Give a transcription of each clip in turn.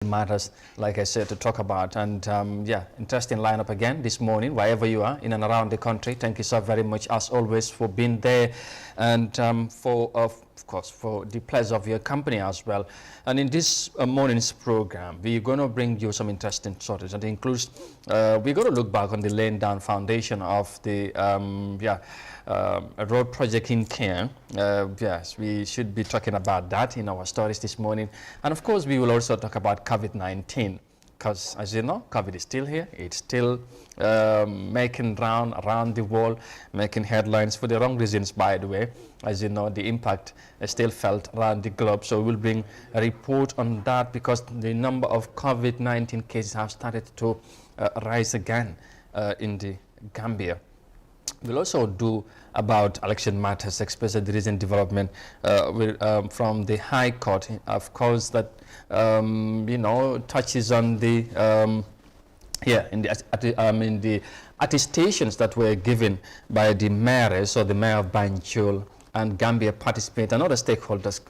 matters, like I said, to talk about. And yeah, interesting lineup again this morning, wherever you are in and around the country. Thank you so very much, as always, for being there, and for, of course, for the pleasure of your company as well. And in this morning's program, we're going to bring you some interesting stories. That includes, we're going to look back on the laying down foundation of the a road project in Kiang. Yes, we should be talking about that in our stories this morning. And of course, we will also talk about COVID-19, because as you know, COVID is still here. It's still making round around the world, making headlines for the wrong reasons, by the way. As you know, the impact is still felt around the globe. So we'll bring a report on that, because the number of COVID-19 cases have started to rise again in the Gambia. We'll also do about election matters, especially the recent development from the High Court, of course, that you know, touches on the in the attestations that were given by the mayors, or the mayor of Banjul and Gambia participate, and other stakeholders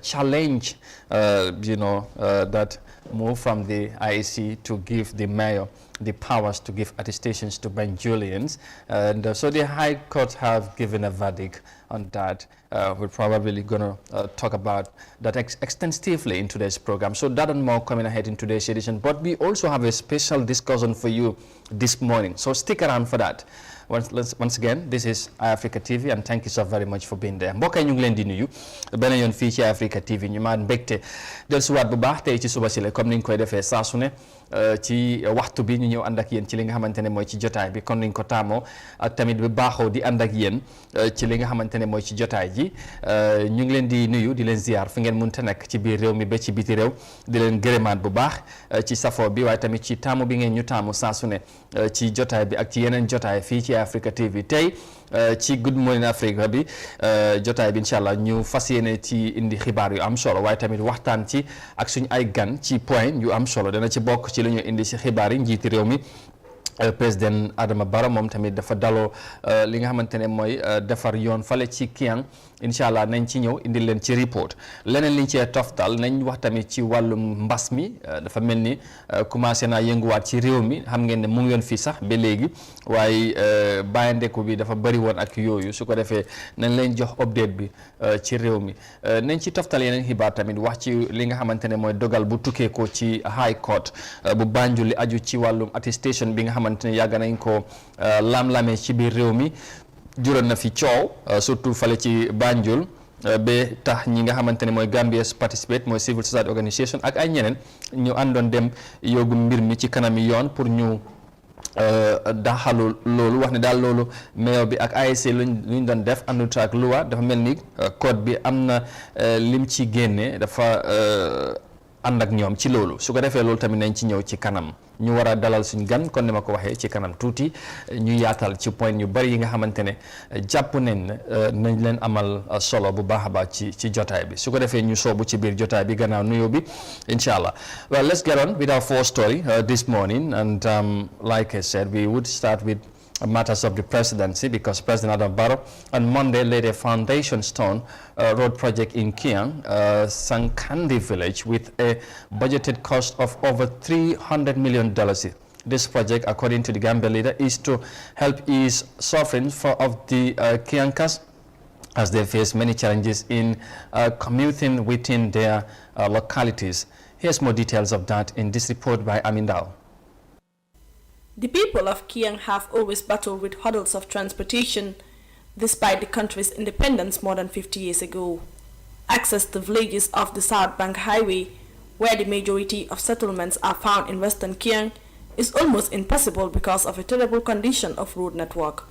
challenge that move from the IEC to give the mayor the powers to give attestations to Banjulians. And so the High Court have given a verdict on that. We're probably going to talk about that extensively in today's program. So that and more coming ahead in today's edition. But we also have a special discussion for you this morning. So stick around for that. Once again, this is Africa TV, and thank you so very much for being there. Mbokk yi ñu ngi leen di nuyu beneen yoon fii ci Africa TV. ñu maan mbégte dellusiwaat bu baax tey ci suba si la, comme ni ñu koy defee saa su ne ci waxtu bi ñu ñëw ànd ak yéen ci li nga xamante ne mooy ci jotaay bi, kon niñ ko taamoo, ak tamit bu baaxoo di ànd ak yéen ci li nga xamante ne mooy ci jotaay ji. ñu ngi leen di nuyu, di leen ziar fi ngeen mënta nekk ci biir réew mi ba ci biti réew, di leen gërëmaat bu baax ci safoo bi, waaye tamit ci taamu bi ngeen ñu taamu saa su ne ci jotaay bi ak ci yeneen jotaay fii ci Africa TV. Tey ci Good Morning Africa bi jotaay bi inshallah ñu fas yéene ci indi xibaar yu am solo, waaye tamit waxtaan ci ak suñu ay gan ci point yu am solo. Dana ci bokk ci lu ñu indi ci xibaar yi njiiti réew mi président Adama Barrow, moom tamit dafa daloo li nga xamante ne mooy defar yoon fale ci Kiang. Inshallah nañ ci ñëw indi leen ci report. Leneen liñ cee toftal nañ wax tamit ci wàllum mbas mi. Dafa mel ni commencé naa yënguwaat ci réew mi. Xam ngeen ne mu ngi yoon fii sax ba léegi, waaye bàyyandeku bi dafa bëri woon ak yooyu. Su ko defee nañ leen jox update bi ci réew mi. Nañ ci toftal yeneen xibaar tamit wax ci li nga xamante ne mooy dogal bu tukkee ko ci High Court bu Banjul li aju ci wàllum attestation bi nga xamante ne yàgg nañ ko lam-lamee ci biir réew mi. Juróon na fi coow surtout fale ci Banjul ba tax ñi nga xamante ne mooy Gambia's Participate, mooy civil society organisation ak ay ñeneen ñu àndoon dem yóbbu mbir mi ci kanami yoon pour ñu daxalu loolu, wax ne daal loolu mayor bi ak ASC luñ doon def àndut ak loi. Dafa mel ni code bi am na lim ci génne, dafa ànd ak ñoom ci loolu. Su ko defee loolu tamit nañ ci ñëw ci kanam. Ñu war a dalal suñ gan, kon ni ma ko waxee ci kanam tuuti ñu yaatal ci point yu bari yi nga xamante ne jàpp nañ nañ leen amal solo bu baax a baax ci jotaay bi. Su ko defee ñu soobu ci biir jotaay bi gannaaw nuyoo bi inshallah. Well, let's get on with our first story this morning, and like I said, we would start with matters of the presidency, because President Adam Barrow on Monday laid a foundation stone road project in Kiang, Sankandi village, with a budgeted cost of over $300 million. This project, according to the Gambia leader, is to help ease suffering of the Kiangkas as they face many challenges in commuting within their localities. Here's more details of that in this report by Amindao. The people of Kiang have always battled with hurdles of transportation, despite the country's independence more than 50 years ago. Access to villages of the South Bank Highway, where the majority of settlements are found in western Kiang, is almost impossible because of a terrible condition of road network.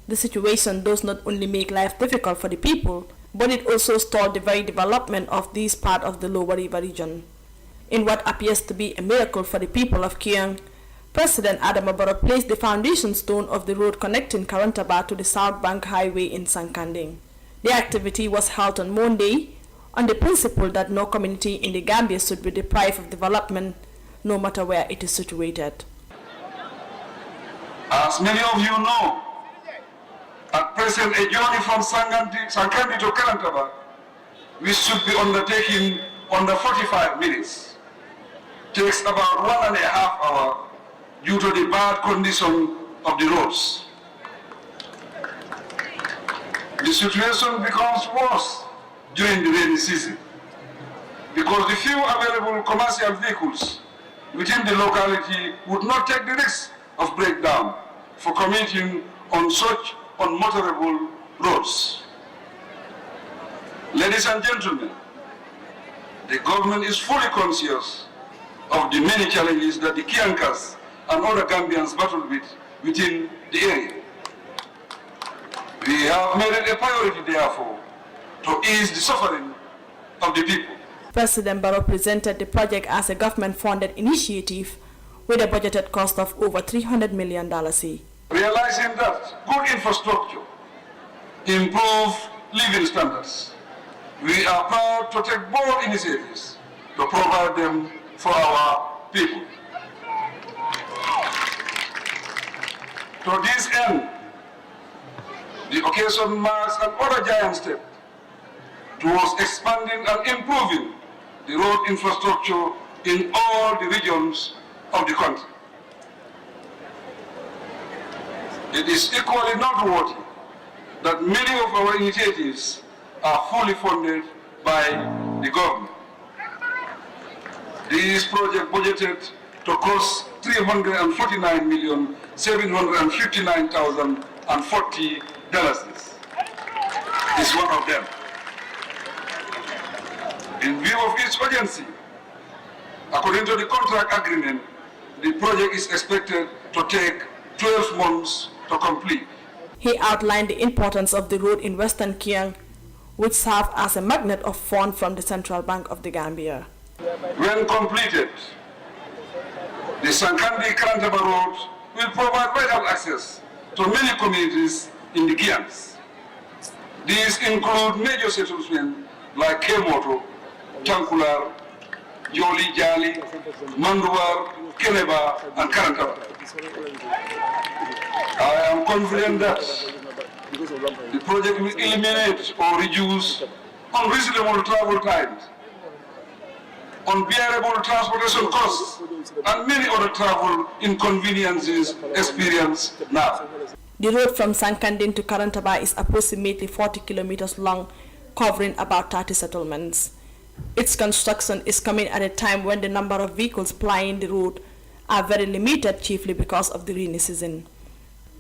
The situation does not only make life difficult for the people, but it also stalled the very development of this part of the Lower River region. In what appears to be a miracle for the people of Kiang, President Adama Barrow placed the foundation stone of the road connecting Karantaba to the South Bank Highway in Sankanding. The activity was held on Monday on the principle that no community in the Gambia should be deprived of development, no matter where it is situated. As many of you know, at present a journey from Sankandi to Karantaba, we should be undertaking under 45 minutes. takes about 1.5 hours due to the bad condition of the roads. The situation becomes worse during the rainy season because the few available commercial vehicles within the locality would not take the risk of breakdown for commuting on such unmotorable roads. Ladies and gentlemen, the government is fully conscious of the many challenges that the Kiankas and other Gambians battle with within the area. We have made it a priority, therefore, to ease the suffering of the people. President Barrow presented the project as a government-funded initiative with a budgeted cost of over $300 million. Realizing that good infrastructure improves living standards, we are proud to take bold initiatives to provide them for our people. To this end, the occasion marks another giant step towards expanding and improving the road infrastructure in all the regions of the country. It is equally noteworthy that many of our initiatives are fully funded by the government. This project budgeted to cost $349,759,040 is one of them. In view of its urgency, according to the contract agreement, the project is expected to take 12 months to complete. He outlined the importance of the road in Western Kiang, which served as a magnet of funds from the Central Bank of the Gambia. When completed, the Sankandi-Karantaba Road will provide vital access to many communities in the Kiangs. These include major settlements like Kemoto, Tankular, Joli Jali, Manduwar, Keneba, and Karantaba. I am confident that the project will eliminate or reduce unreasonable travel times, unbearable transportation costs, and many other travel inconveniences experienced now. The road from Sankandin to Karantaba is approximately 40 kilometers long, covering about 30 settlements. Its construction is coming at a time when the number of vehicles plying the road are very limited, chiefly because of the rainy season.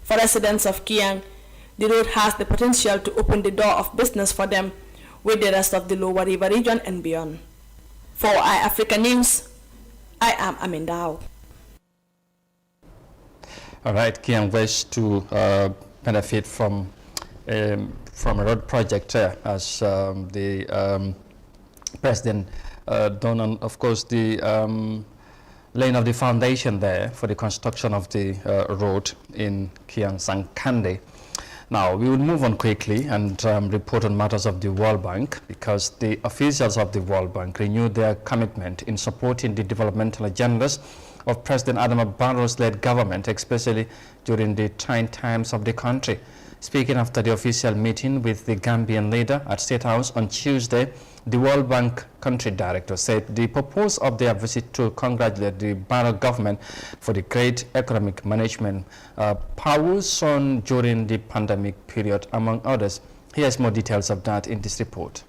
For residents of Kiang, the road has the potential to open the door of business for them with the rest of the Lower River region and beyond. For iAfrica News, I am Amindao. All right, Kiang wish to benefit from a road project as the President done, and of course the laying of the foundation there for the construction of the road in Kiang Sankande. Now we will move on quickly and report on matters of the World Bank, because the officials of the World Bank renewed their commitment in supporting the developmental agendas of President Adama Barrow's led government, especially during the trying times of the country. Speaking after the official meeting with the Gambian leader at State House on Tuesday, the World Bank country director said the purpose of their visit to congratulate the Barrow government for the great economic management powers shown during the pandemic period, among others. Here's more details of that in this report.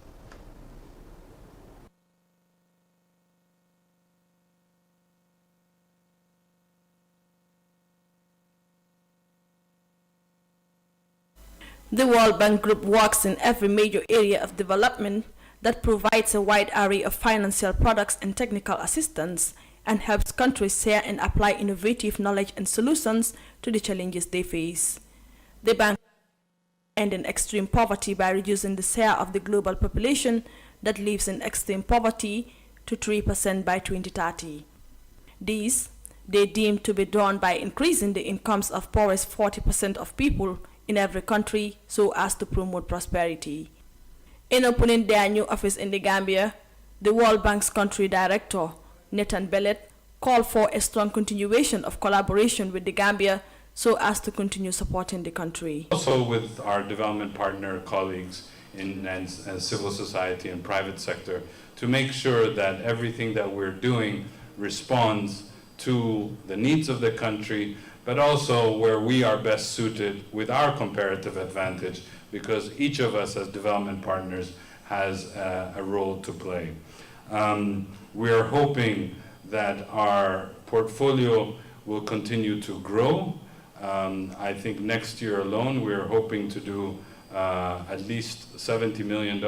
The World Bank Group works in every major area of development that provides a wide array of financial products and technical assistance, and helps countries share and apply innovative knowledge and solutions to the challenges they face. The bank ending extreme poverty by reducing the share of the global population that lives in extreme poverty to 3% by 2030. These they deem to be done by increasing the incomes of poorest 40% of people in every country so as to promote prosperity. In opening their new office in the Gambia, the World Bank's country director, Nathan Bellet, called for a strong continuation of collaboration with the Gambia so as to continue supporting the country. Also with our development partner colleagues in civil society and private sector to make sure that everything that we're doing responds to the needs of the country, but also where we are best suited with our comparative advantage, because each of us as development partners has a role to play. We are hoping that our portfolio will continue to grow. I think next year alone we are hoping to do at least $70 million,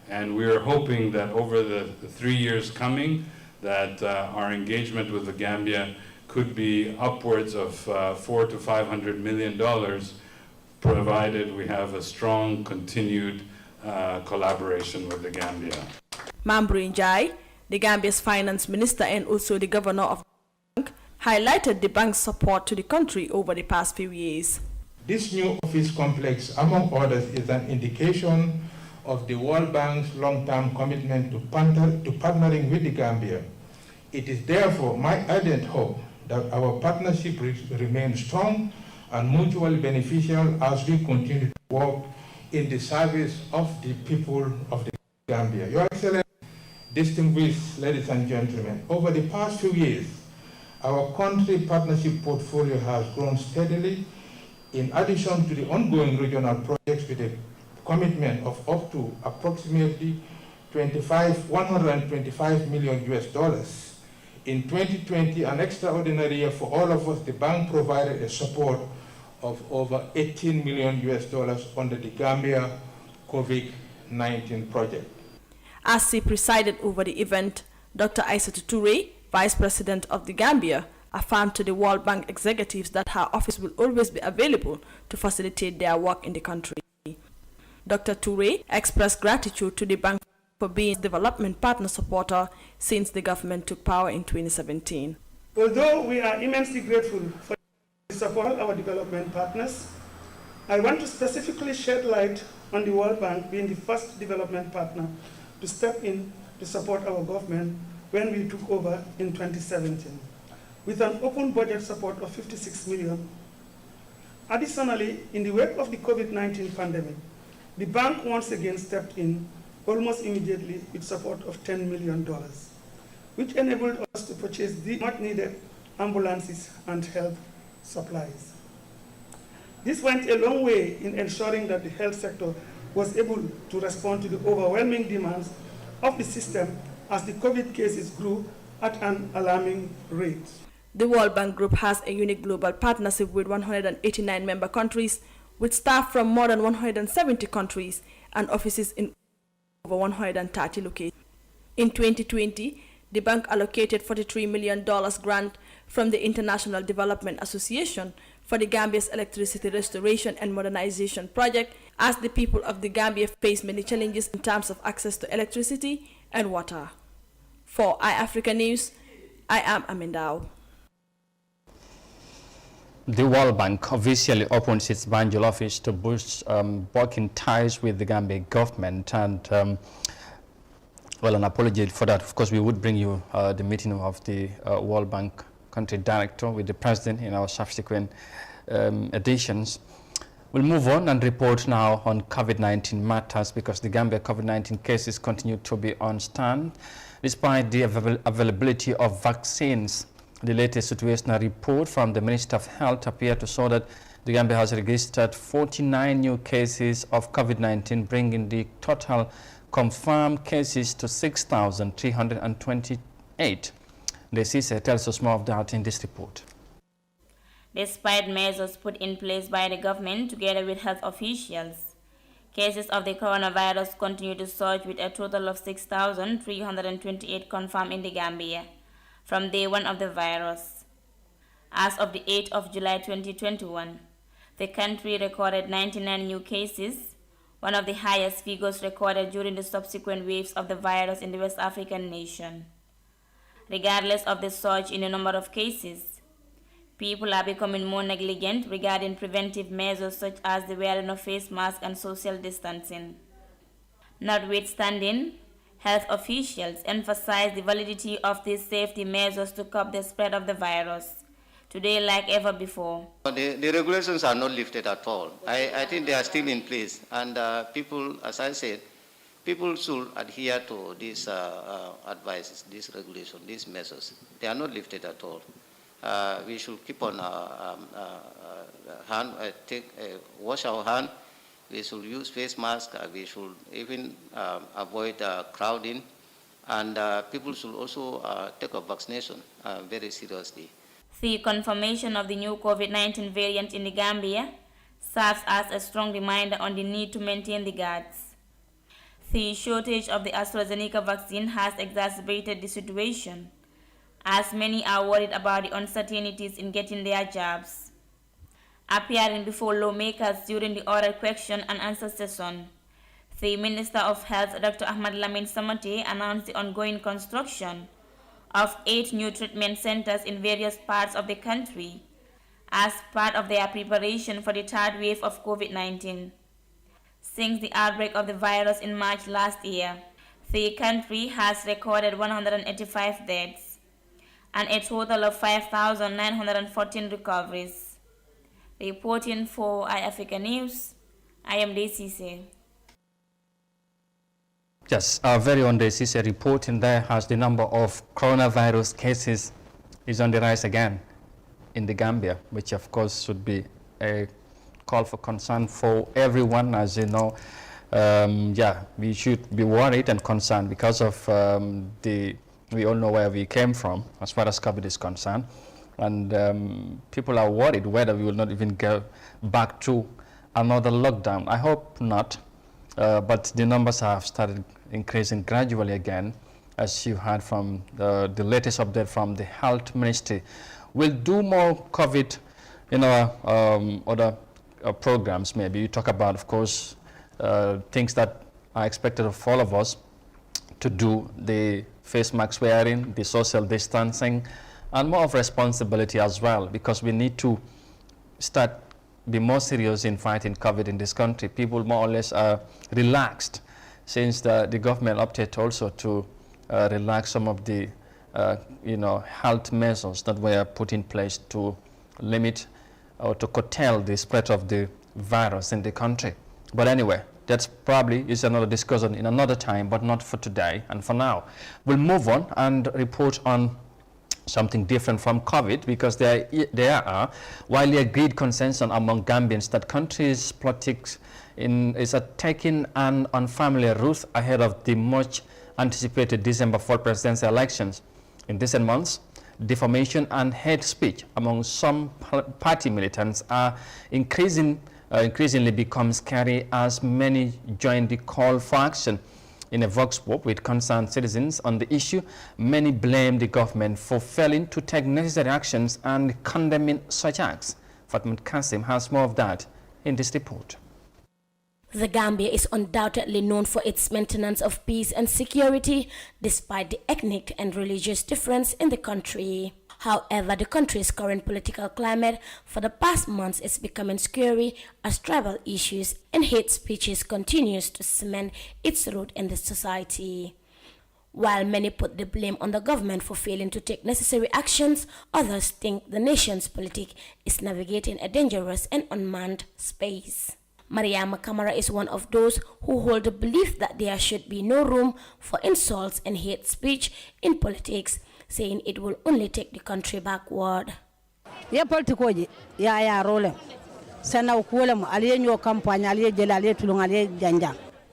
and we are hoping that over the 3 years coming that our engagement with the Gambia could be upwards of $400 to $500 million, provided we have a strong continued collaboration with the Gambia. Mambri Njai, the Gambia's finance minister and also the governor of the bank, highlighted the bank's support to the country over the past few years. This new office complex, among others, is an indication of the World Bank's long-term commitment to partnering with the Gambia. It is therefore my ardent hope that our partnership remains strong and mutually beneficial as we continue to work in the service of the people of the Gambia. Your Excellency, distinguished ladies and gentlemen, over the past few years, our country partnership portfolio has grown steadily. In addition to the ongoing regional projects with a commitment of up to approximately $125 million US. In 2020, an extraordinary year for all of us, the bank provided a support of over $18 million US under the Gambia COVID-19 project. As he presided over the event, Dr. Aissatou Touré, Vice President of the Gambia, affirmed to the World Bank executives that her office will always be available to facilitate their work in the country. Dr. Touré expressed gratitude to the bank for being a development partner supporter since the government took power in 2017. Although we are immensely grateful for the support of our development partners, I want to specifically shed light on the World Bank being the first development partner to step in to support our government when we took over in 2017, with an open budget support of $56 million. Additionally, in the wake of the COVID-19 pandemic, the bank once again stepped in almost immediately with support of $10 million, which enabled us to purchase the much-needed ambulances and health supplies. This went a long way in ensuring that the health sector was able to respond to the overwhelming demands of the system as the COVID cases grew at an alarming rate. The World Bank Group has a unique global partnership with 189 member countries, with staff from more than 170 countries and offices in over 130 locations. In 2020, the bank allocated $43 million grant from the International Development Association for the Gambia's electricity restoration and modernization project, as the people of the Gambia face many challenges in terms of access to electricity and water. For iAfrica News, I am Amindao. The World Bank officially opens its Banjul office to boost working ties with the Gambia government, and well, an apology for that. Of course, we would bring you the meeting of the World Bank country director with the president in our subsequent editions. We'll move on and report now on COVID-19 matters, because the Gambia COVID-19 cases continue to be on stand despite the availability of vaccines. The latest situational report from the Minister of Health appeared to show that the Gambia has registered 49 new cases of COVID-19, bringing the total confirmed cases to 6,328. Desise tells us more of that in this report. Despite measures put in place by the government together with health officials, cases of the coronavirus continue to surge, with a total of 6,328 confirmed in the Gambia from day one of the virus. As of the 8th of July 2021, the country recorded 99 new cases, one of the highest figures recorded during the subsequent waves of the virus in the West African nation. Regardless of the surge in the number of cases, people are becoming more negligent regarding preventive measures such as the wearing of face masks and social distancing. Notwithstanding, health officials emphasize the validity of these safety measures to curb the spread of the virus, today like ever before. The regulations are not lifted at all. I think they are still in place, and people, as I said, People should adhere to these advices, these regulations, these measures. They are not lifted at all. We should keep on wash our hand. We should use face masks. We should even avoid crowding. And people should also take up vaccination very seriously. The confirmation of the new COVID-19 variant in the Gambia serves as a strong reminder on the need to maintain the guards. The shortage of the AstraZeneca vaccine has exacerbated the situation, as many are worried about the uncertainties in getting their jabs. Appearing before lawmakers during the oral question and answer session, the Minister of Health, Dr. Ahmad Lamin Samate, announced the ongoing construction of 8 new treatment centers in various parts of the country as part of their preparation for the third wave of COVID-19. Since the outbreak of the virus in March last year, the country has recorded 185 deaths and a total of 5,914 recoveries. Reporting for iAfrica News, I am Desise. Yes, our very own Desise reporting there as the number of coronavirus cases is on the rise again in the Gambia, which of course should be a call for concern for everyone. As you know, we should be worried and concerned because of we all know where we came from as far as COVID is concerned, and people are worried whether we will not even go back to another lockdown. I hope not, but the numbers have started increasing gradually again, as you heard from the latest update from the Health Ministry. We'll do more COVID in our other programs. Maybe you talk about, of course, things that are expected of all of us to do, the face mask wearing, the social distancing, and more of responsibility as well, because we need to be more serious in fighting COVID in this country. People more or less are relaxed since the government opted also to relax some of the health measures that were put in place to limit or to curtail the spread of the virus in the country. But anyway, that's probably is another discussion in another time, but not for today and for now. We'll move on and report on something different from COVID, because there are widely agreed consensus among Gambians that country's politics is taking an unfamiliar route ahead of the much anticipated December 4 presidential elections. In recent months, defamation and hate speech among some party militants are increasingly become scary as many join the call for action. In a vox pop with concerned citizens on the issue, many blame the government for failing to take necessary actions and condemning such acts. Fatma Kasim has more of that in this report. The Gambia is undoubtedly known for its maintenance of peace and security, despite the ethnic and religious difference in the country. However, the country's current political climate for the past months is becoming scary as tribal issues and hate speeches continues to cement its root in the society. While many put the blame on the government for failing to take necessary actions, others think the nation's politics is navigating a dangerous and unmanned space. Mariama Kamara is one of those who hold the belief that there should be no room for insults and hate speech in politics, saying it will only take the country backward.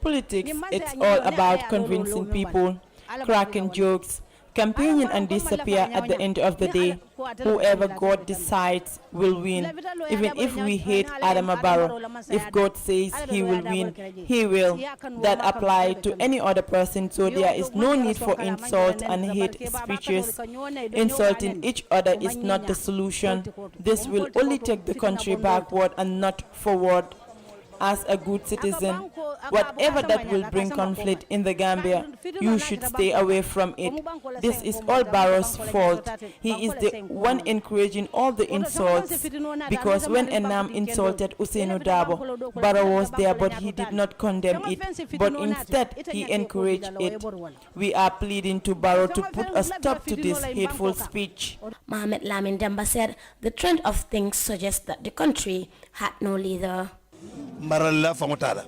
Politics, it's all about convincing people, cracking jokes, campaigning and disappear at the end of the day. Whoever God decides will win. Even if we hate Adama Barrow, if God says he will win, he will. That applies to any other person, so there is no need for insult and hate speeches. Insulting each other is not the solution. This will only take the country backward and not forward. As a good citizen, whatever that will bring conflict in the Gambia, you should stay away from it. This is all Barrow's fault. He is the one encouraging all the insults, because when Enam insulted Usainu Dabo, Barrow was there, but he did not condemn it, but instead he encouraged it. We are pleading to Barrow to put a stop to this hateful speech. Mohamed Lamin Demba said the trend of things suggests that the country had no leader. Maralla famutala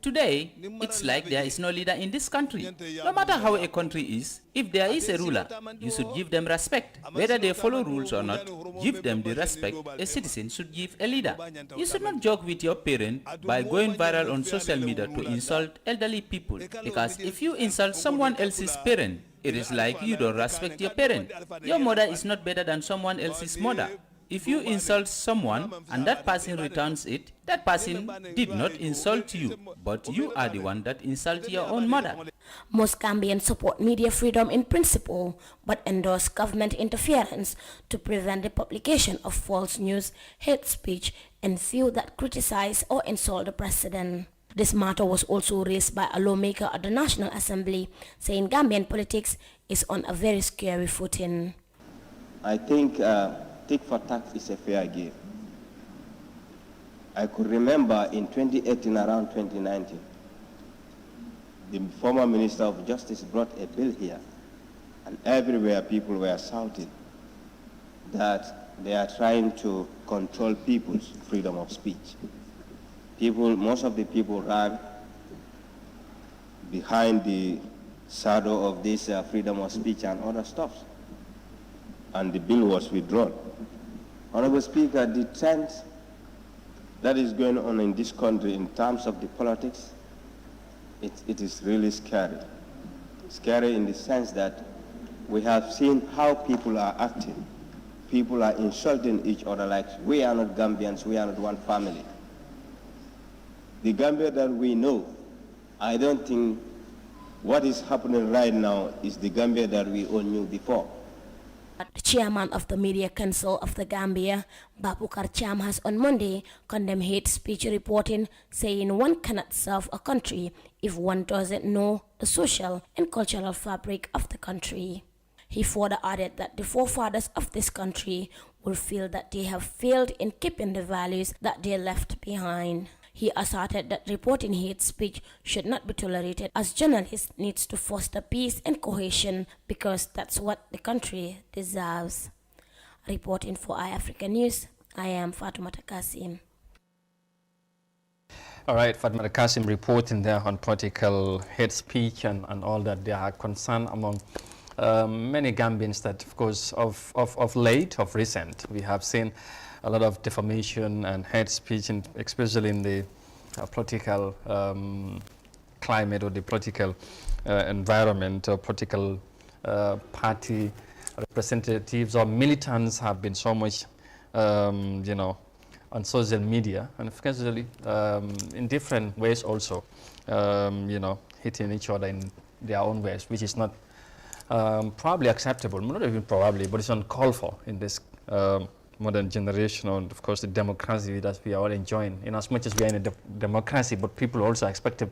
Today, it's like there is no leader in this country. No matter how a country is, if there is a ruler, you should give them respect. Whether they follow rules or not, give them the respect a citizen should give a leader. You should not joke with your parent by going viral on social media to insult elderly people. Because if you insult someone else's parent, it is like you don't respect your parent. Your mother is not better than someone else's mother. If you insult someone and that person returns it, that person did not insult you, but you are the one that insulted your own mother. Most Gambians support media freedom in principle, but endorse government interference to prevent the publication of false news, hate speech, and views that criticize or insult the president. This matter was also raised by a lawmaker at the National Assembly, saying Gambian politics is on a very scary footing. I think tick for tax is a fair game. I could remember in 2018, around 2019, the former Minister of Justice brought a bill here, and everywhere people were shouting that they are trying to control people's freedom of speech. Most of the people ran behind the shadow of this freedom of speech and other stuff, and the bill was withdrawn. Honorable Speaker, the trend that is going on in this country in terms of the politics, it is really scary. Scary in the sense that we have seen how people are acting. People are insulting each other like we are not Gambians, we are not one family. The Gambia that we know, I don't think what is happening right now is the Gambia that we all knew before. The chairman of the Media Council of the Gambia, Babukar Cham, has on Monday condemned hate speech reporting, saying one cannot serve a country if one doesn't know the social and cultural fabric of the country. He further added that the forefathers of this country will feel that they have failed in keeping the values that they left behind. He asserted that reporting hate speech should not be tolerated, as journalists need to foster peace and cohesion because that's what the country deserves. Reporting for iAfrica News, I am Fatoumata Kasim. All right, Fatoumata Kasim reporting there on political hate speech and all that. There are concern among many Gambians that, of course, of late, of recent, we have seen a lot of defamation and hate speech, especially in the political climate or the political environment or political party representatives or militants have been so much, on social media and especially in different ways also, hitting each other in their own ways, which is not probably acceptable, not even probably, but it's uncalled for in this modern generation, and of course the democracy that we are all enjoying. In as much as we are in a democracy, but people also are expected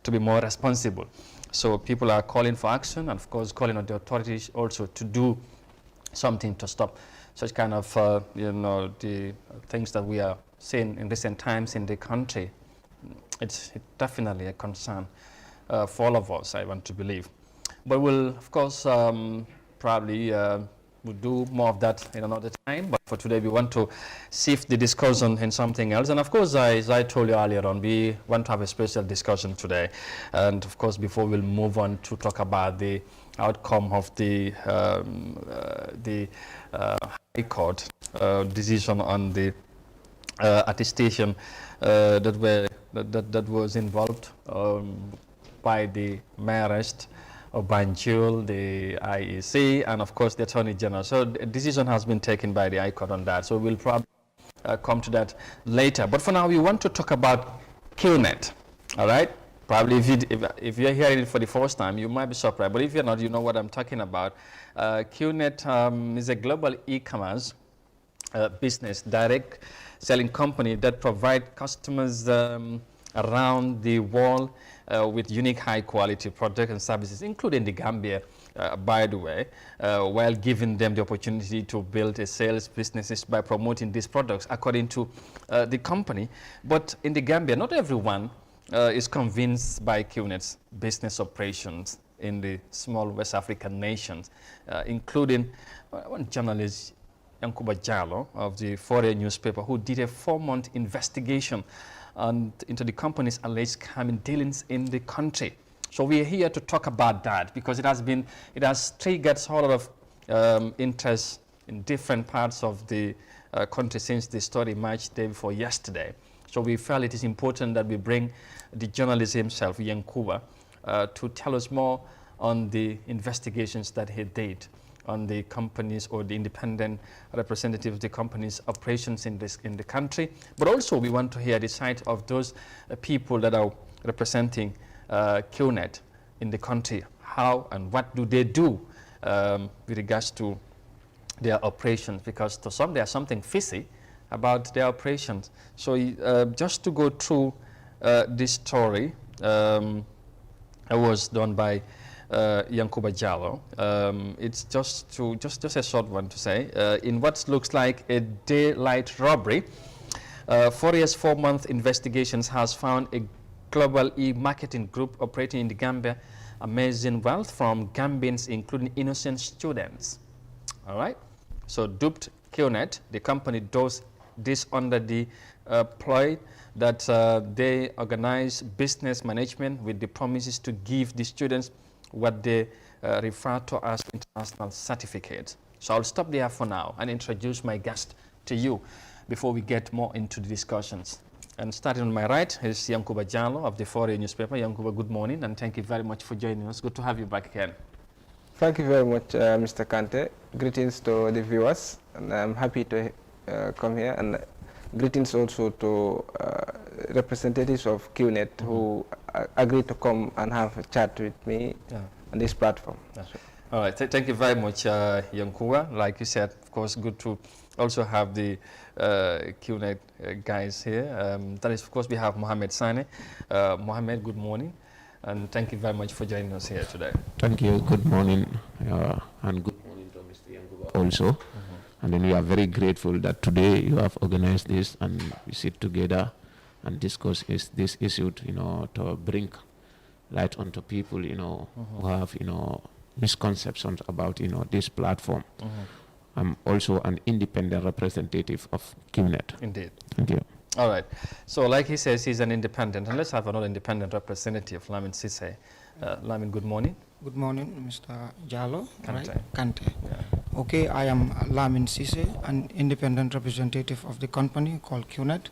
to be more responsible. So people are calling for action, and of course calling on the authorities also to do something to stop such kind of, the things that we are seeing in recent times in the country. It's definitely a concern for all of us, I want to believe. But we'll, of course, probably we'll do more of that in another time, but for today we want to shift the discussion in something else. And of course, as I told you earlier on, we want to have a special discussion today. And of course, before we'll move on to talk about the outcome of the High Court decision on the attestation that was involved by the mayoress of Banjul, the IEC, and of course the Attorney General. So a decision has been taken by the High Court on that. So we'll probably come to that later. But for now, we want to talk about Qnet. All right? Probably if you're hearing it for the first time, you might be surprised. But if you're not, you know what I'm talking about. Qnet is a global e-commerce business, direct selling company that provide customers around the world with unique high-quality products and services, including the Gambia, by the way, while giving them the opportunity to build a sales businesses by promoting these products, according to the company. But in the Gambia, not everyone is convinced by Qnet's business operations in the small West African nations, including one journalist, Yankuba Jallo, of the Foreign newspaper, who did a 4-month investigation and into the company's alleged scamming dealings in the country. So we are here to talk about that because it has triggered a lot of interest in different parts of the country since the story emerged day before yesterday. So we felt it is important that we bring the journalist himself, Yankuba, to tell us more on the investigations that he did on the companies or the independent representative of the company's operations in the country. But also we want to hear the side of those people that are representing Qnet in the country. How and what do they do with regards to their operations? Because to some there's something fishy about their operations. So just to go through this story, it was done by Yankuba Jallo. It's just a short one to say. In what looks like a daylight robbery, 4 years, 4-month investigations has found a global e-marketing group operating in the Gambia amazing wealth from Gambians, including innocent students. All right. So duped Qnet, the company does this under the ploy that they organize business management with the promises to give the students what they refer to as international certificates. So I'll stop there for now and introduce my guest to you before we get more into the discussions. And starting on my right is Yankuba Jallo of the Foreign newspaper. Yankuba, good morning, and thank you very much for joining us. Good to have you back again. Thank you very much, Mr. Kante. Greetings to the viewers, and I'm happy to come here, and greetings also to representatives of Qnet who agreed to come and have a chat with me on this platform. All right, thank you very much, Yankuba. Like you said, of course, good to also have the Qnet guys here. That is, of course, we have Mohamed Sane. Mohamed, good morning, and thank you very much for joining us here today. Thank you. Good morning, and good morning to Mr. Yankuba also. And then we are very grateful that today you have organized this and we sit together and discuss this issue, to bring light onto people, who have, misconceptions about, this platform. I'm also an independent representative of Qnet. Indeed. Thank you. All right. So like he says, he's an independent. And let's have another independent representative, Lamin Sise. Lamin, good morning. Good morning, Mr. Jallo. Kante. Right? Kante. Yeah. Okay, I am Lamin Sise, an independent representative of the company called Qnet.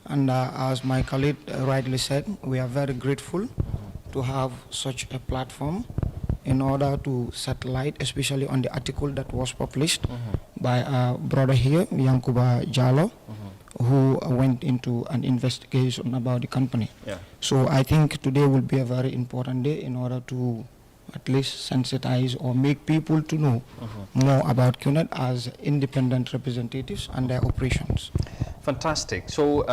And as my colleague rightly said, we are very grateful to have such a platform in order to set light, especially on the article that was published by our brother here, Yankuba Jallo, who went into an investigation about the company. Yeah. So I think today will be a very important day in order to at least sensitize or make people to know more about Qnet as independent representatives and their operations. Fantastic. So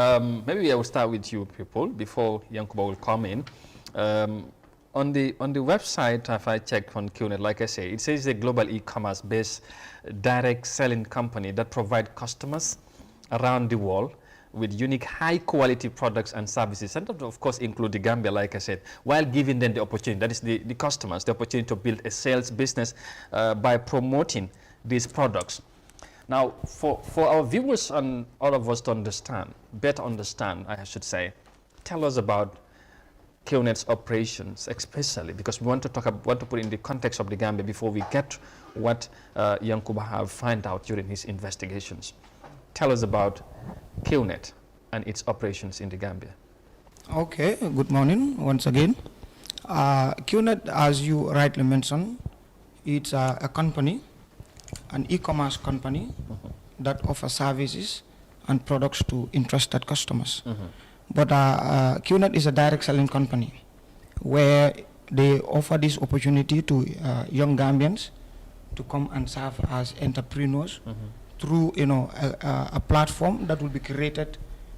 maybe I will start with you people before Yankuba will come in. On the website, if I check on Qnet, like I say, it says a global e-commerce based direct selling company that provide customers around the world with unique high quality products and services, and of course include the Gambia, like I said, while giving them the opportunity, that is the customers, the opportunity to build a sales business by promoting these products. Now, for our viewers and all of us to understand, better understand, I should say, tell us about Qnet's operations, especially because we want to put in the context of the Gambia before we get what Yankuba have found out during his investigations. Tell us about Qnet and its operations in the Gambia. Okay, good morning once again. Qnet, as you rightly mentioned, it's a company, an e-commerce company that offers services and products to interested customers. But Qnet is a direct selling company where they offer this opportunity to young Gambians to come and serve as entrepreneurs through a platform that will be created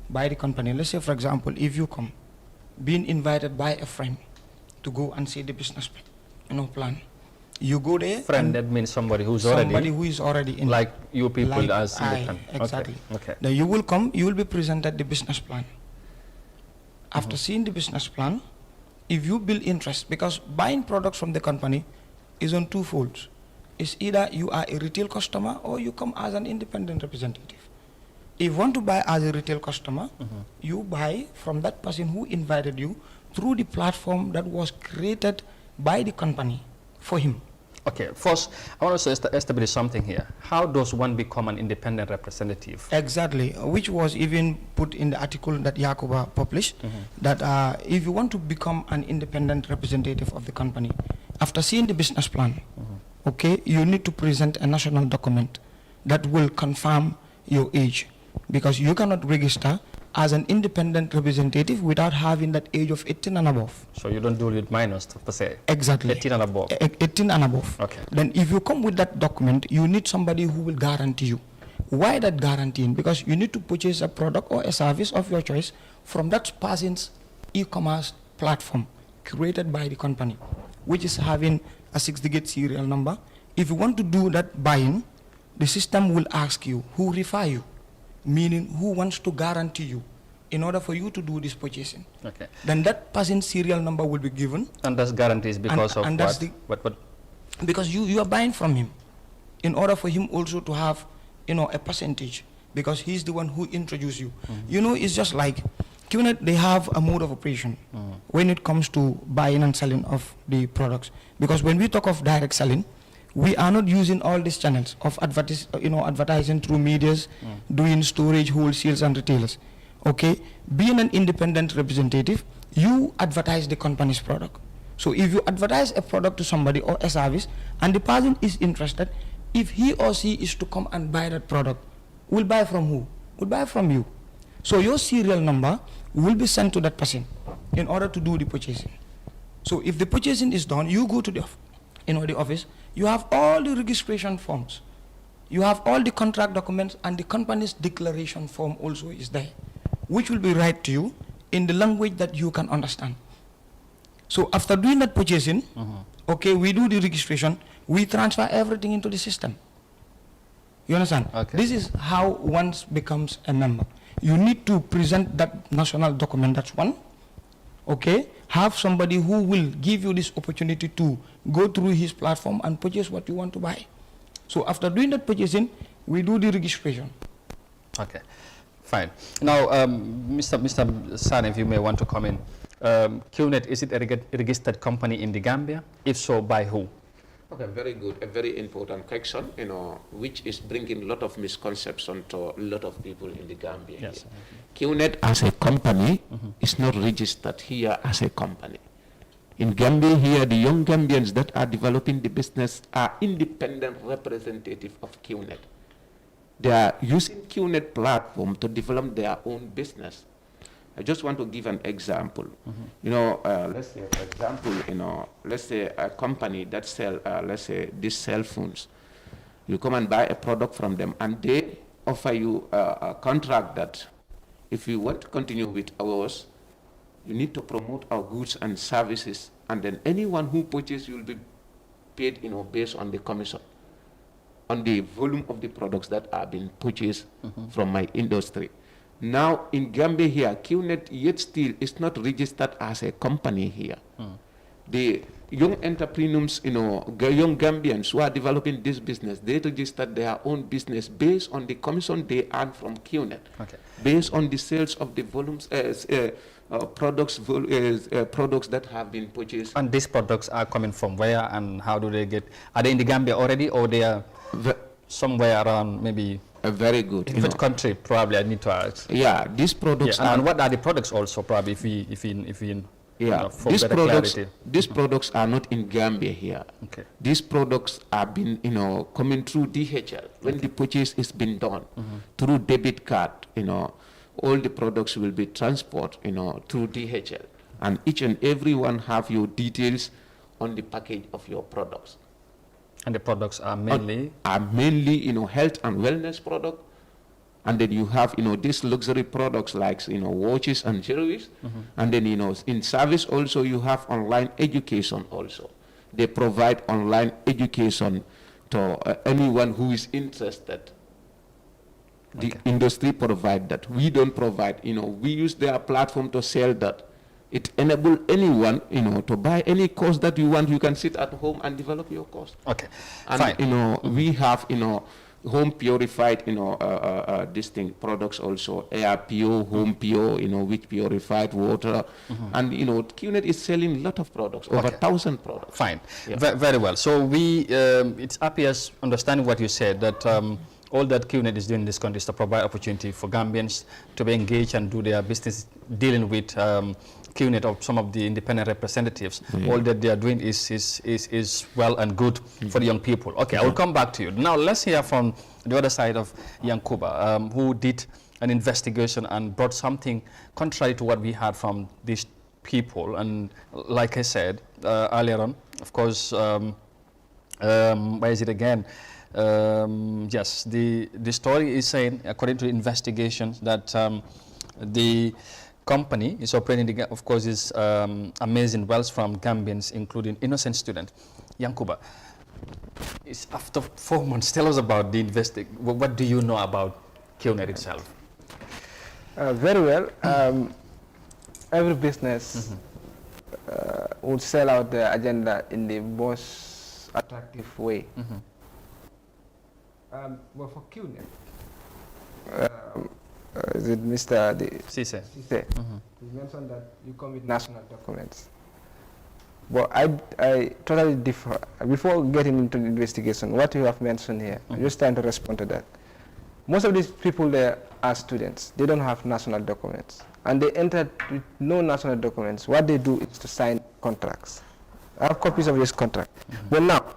by the company. Let's say, for example, if you come, being invited by a friend to go and see the business plan, you go there. Friend, that means somebody who is already in. Like you people like as independent. Exactly. Okay. Then you will come, you will be presented the business plan. After seeing the business plan, if you build interest, because buying products from the company is on two folds. It's either you are a retail customer or you come as an independent representative. If you want to buy as a retail customer, you buy from that person who invited you through the platform that was created by the company for him. Okay, first, I want to establish something here. How does one become an independent representative? Exactly, which was even put in the article that Yakuba published, that if you want to become an independent representative of the company, after seeing the business plan, okay, you need to present a national document that will confirm your age, because you cannot register as an independent representative without having that age of 18 and above. So you don't deal with minors per se? Exactly. 18 and above? 18 and above. Okay. Then if you come with that document, you need somebody who will guarantee you. Why that guaranteeing? Because you need to purchase a product or a service of your choice from that person's e-commerce platform created by the company, which is having a 6-digit serial number. If you want to do that buying, the system will ask you who refer you, meaning who wants to guarantee you in order for you to do this purchasing. Okay. Then that person's serial number will be given. And that's guarantees because of that's what? Because you are buying from him in order for him also to have, a percentage, because he's the one who introduced you. It's just like Qnet, they have a mode of operation when it comes to buying and selling of the products. Because when we talk of direct selling, we are not using all these channels of advertising through medias, doing storage, wholesales and retailers. Okay, being an independent representative, you advertise the company's product. So if you advertise a product to somebody or a service, and the person is interested, if he or she is to come and buy that product, will buy from who? Will buy from you. So your serial number will be sent to that person in order to do the purchasing. So if the purchasing is done, you go to the office. You have all the registration forms. You have all the contract documents, and the company's declaration form also is there, which will be read to you in the language that you can understand. So after doing that purchasing, okay, we do the registration, we transfer everything into the system. You understand? Okay. This is how one becomes a member. You need to present that national document, that's one. Okay, have somebody who will give you this opportunity to go through his platform and purchase what you want to buy. So after doing that purchasing, we do the registration. Okay, fine. Now, Mr. San, if you may want to come in, Qnet, is it a registered company in the Gambia? If so, by who? Okay, very good. A very important question, which is bringing a lot of misconception to a lot of people in the Gambia. Yes. Qnet as a company is not registered here as a company. In Gambia here, the young Gambians that are developing the business are independent representatives of Qnet. They are using Qnet platform to develop their own business. I just want to give an example. Let's say, for example, let's say a company that sell, let's say, these cell phones. You come and buy a product from them, and they offer you a contract that if you want to continue with ours, you need to promote our goods and services, and then anyone who purchases will be paid, based on the commission, on the volume of the products that are being purchased from my industry. Now in Gambia here, Qnet yet still is not registered as a company here. The young entrepreneurs, young Gambians who are developing this business, they registered their own business based on the commission they earn from Qnet, based on the sales of the volumes, products that have been purchased. And these products are coming from where, and how do they get? Are they in the Gambia already, or they are somewhere around, maybe? Very good. In which country, probably, I need to ask. Yeah, these products are... And what are the products also, probably, if we these products are not in Gambia here. Okay. These products are been, coming through DHL. When the purchase is been done through debit card, all the products will be transported, through DHL. And each and every one have your details on the package of your products. And the products are mainly? Health and wellness product. And then you have, these luxury products like, watches and jewelry. And then, in service also, you have online education also. They provide online education to anyone who is interested. The industry provide that. We don't provide, we use their platform to sell that. It enables anyone, to buy any course that you want. You can sit at home and develop your course. Okay, and, fine. We have, home purified, distinct products also, air pure, home pure, which purified water. And, Qnet is selling a lot of products, over 1,000 products. Fine. Yeah. Very well. So it appears, understanding what you said, that all that Qnet is doing in this country is to provide opportunity for Gambians to be engaged and do their business dealing with Qnet or some of the independent representatives. All that they are doing is well and good for the young people. Okay, I will come back to you. Now let's hear from the other side of Yankuba, who did an investigation and brought something contrary to what we had from these people. And like I said earlier on, of course, where is it again? Yes, the story is saying, according to the investigations, that the company is operating, of course, is amazing wealth from Gambians, including innocent students. Yankuba, it's after 4 months. Tell us about the investigation. What do you know about Qnet itself? Very well. Every business would sell out the agenda in the most attractive way. But for Qnet, is it Mr. Cisse? He mentioned that you come with national documents. But I totally differ. Before getting into the investigation, what you have mentioned here, I'm just trying to respond to that. Most of these people there are students. They don't have national documents. And they entered with no national documents. What they do is to sign contracts. I have copies of this contract. But now,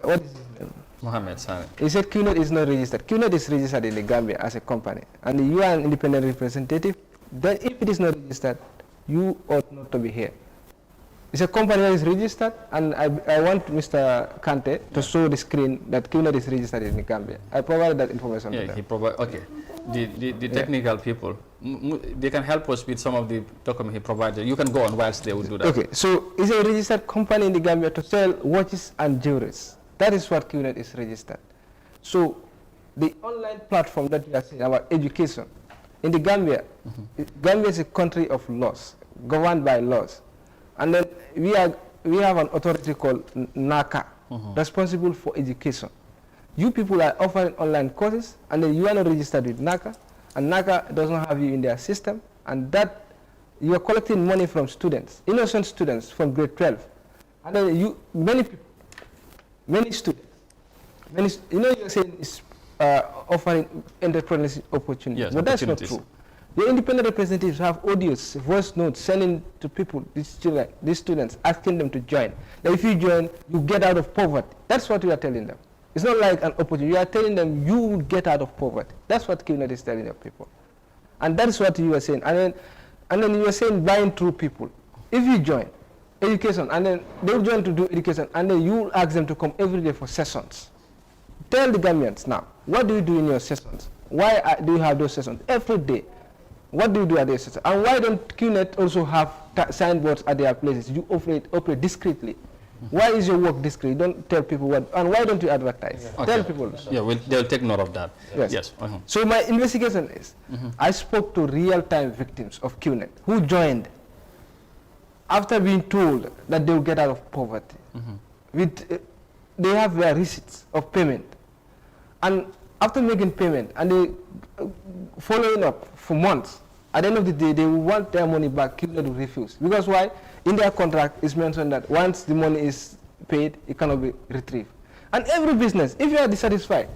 what is his name? Mohammed Sani. He said Qnet is not registered. Qnet is registered in the Gambia as a company. And you are an independent representative. Then if it is not registered, you ought not to be here. It's a company that is registered, and I want Mr. Kante to show the screen that Qnet is registered in the Gambia. I provided that information to them. He provided, okay. The technical people, they can help us with some of the documents he provided. You can go on whilst they will do that. Okay, so it's a registered company in the Gambia to sell watches and jewelries. That is what Qnet is registered. So the online platform that we are saying about education, in the Gambia, Gambia is a country of laws, governed by laws. And then we have an authority called NACA, responsible for education. You people are offering online courses, and then you are not registered with NACA, and NACA doesn't have you in their system, and that you are collecting money from students, innocent students from grade 12. And then many students, you're saying is offering entrepreneurship opportunities, but that's not true. The independent representatives have audios, voice notes, sending to people, these students, asking them to join. That if you join, you get out of poverty. That's what we are telling them. It's not like an opportunity. You are telling them you will get out of poverty. That's what Qnet is telling your people. And that's what you are saying. And then you are saying buying through people. If you join education, and then they will join to do education, and then you will ask them to come every day for sessions. Tell the Gambians now, what do you do in your sessions? Why do you have those sessions every day? What do you do at their sessions? And why don't Qnet also have signboards at their places? You operate discreetly. Why is your work discreet? You don't tell people what, and why don't you advertise? Okay. Tell people. Yeah, they'll take note of that. Yes. So my investigation is, I spoke to real-time victims of Qnet who joined after being told that they will get out of poverty. They have their receipts of payment. And after making payment, and they following up for months, at the end of the day, they will want their money back. Qnet will refuse. Because why? In their contract, it's mentioned that once the money is paid, it cannot be retrieved. And every business, if you are dissatisfied,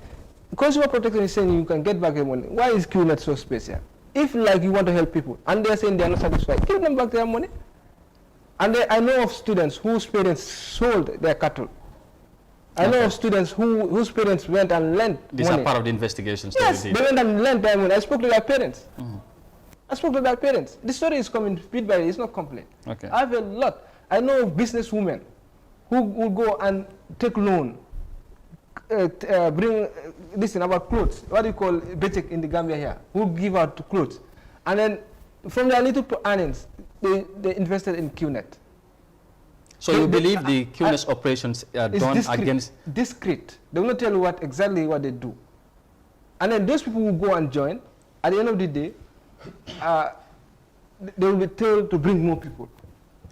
consumer protection is saying you can get back your money. Why is Qnet so special? If like you want to help people, and they are saying they are not satisfied, give them back their money. And I know of students whose parents sold their cattle. I know of students whose parents went and lent These money. are part of the investigations. Yes, they went and lent their money. I spoke to their parents. I spoke to their parents. The story is coming bit by bit. It's not complaint. Okay. I have a lot. I know of businesswomen who will go and take loan, bring this thing about clothes. What do you call betek in the Gambia here? Who give out clothes, and then from their little earnings, they invested in Qnet. So you believe the Qnet's operations are done against... Discreet. They will not tell you exactly what they do. And then those people will go and join. At the end of the day, they will be told to bring more people.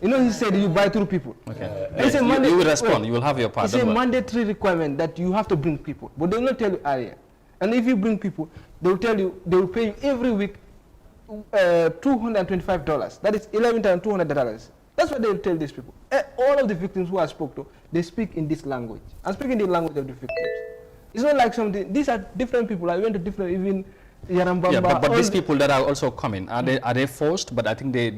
You know, he said you buy through people. Okay. You will respond. You will have your part. It's a mandatory requirement that you have to bring people, but they will not tell you earlier. And if you bring people, they will tell you, they will pay you every week $225. That is $11,200. That's what they will tell these people. All of the victims who I spoke to, they speak in this language. I'm speaking the language of the victims. It's not like something. These are different people. I went to different, even Yarambamba. Yeah, but these people that are also coming, are they forced? But I think they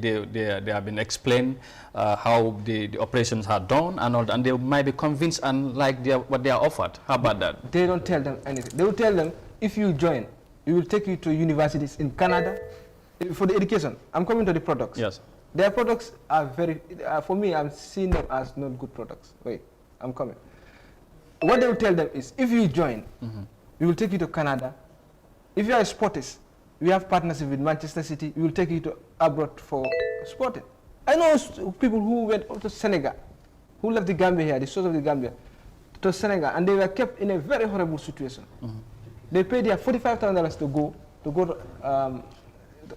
have been explained how the operations are done and all that, and they might be convinced and like what they are offered. How about that? They don't tell them anything. They will tell them, if you join, we will take you to universities in Canada for the education. I'm coming to the products. Yes. Their products are very, for me, I'm seeing them as not good products. Wait, I'm coming. What they will tell them is, if you join, we will take you to Canada. If you are a sportist, we have partnership with Manchester City, we will take you to abroad for sporting. I know people who went to Senegal, who left the Gambia here, the source of the Gambia, to Senegal, and they were kept in a very horrible situation. They paid their $45,000 to go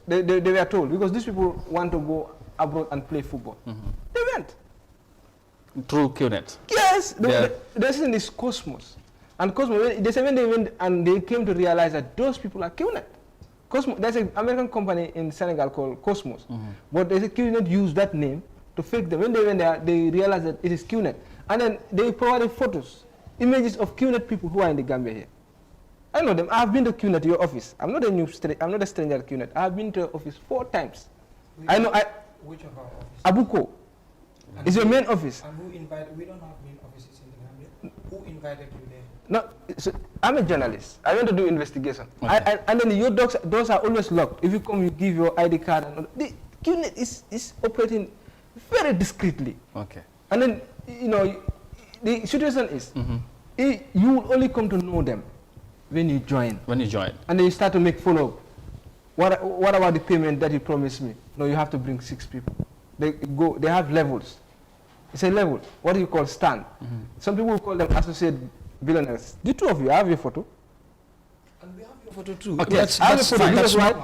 they were told, because these people want to go abroad and play football. They went. Through Qnet? Yes, there's in this Cosmos. And Cosmos, they said when they went and they came to realize that those people are Qnet. Cosmos, there's an American company in Senegal called Cosmos. But they said Qnet used that name to fake them. When they went there, they realized that it is Qnet. And then they provided photos, images of Qnet people who are in the Gambia here. I know them. I have been to Qnet, your office. I'm not a stranger at Qnet. I have been to your office 4 times. Which of our offices? Abuko. It's your main office. And who invited? We don't have main offices in the Gambia. Who invited you there? No, I'm a journalist. I went to do investigation. Okay. And then your doors are always locked. If you come, you give your ID card. And the Qnet is operating very discreetly. Okay. And then, you know, the situation is, you will only come to know them when you join. When you join. And then you start to make follow-up. What about the payment that you promised me? No, you have to bring 6 people. They have levels. It's a level. What do you call stand? Some people will call them associate billionaires. The 2 of you, I have your photo. And we have your photo too. Okay, yes, I have your photo. That's right.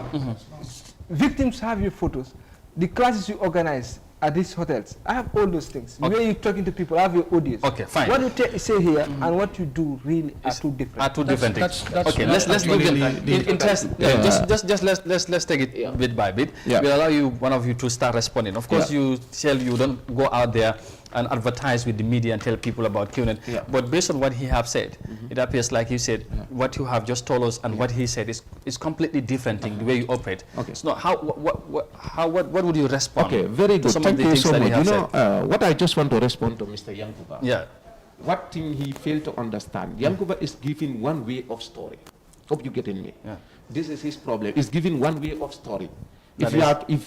Victims have your photos. The classes you organize at these hotels, I have all those things. The way you're talking to people, I have your audience. Okay, fine. What you say here and what you do really are two different. Are two different things. Okay, let's look at let's take it bit by bit. Yeah. We'll allow one of you to start responding. Of course, you don't go out there and advertise with the media and tell people about Qnet. Yeah. But based on what he have said, it appears like you said, what you have just told us and what he said is completely different thing, the way you operate. Okay. So what would you respond? Okay, very good. Thank you so much. You know, what I just want to respond to Mr. Yankuba. Yeah. What thing he failed to understand, Yankuba is giving one way of story. Hope you getting me. Yeah. This is his problem. He's giving one way of story. If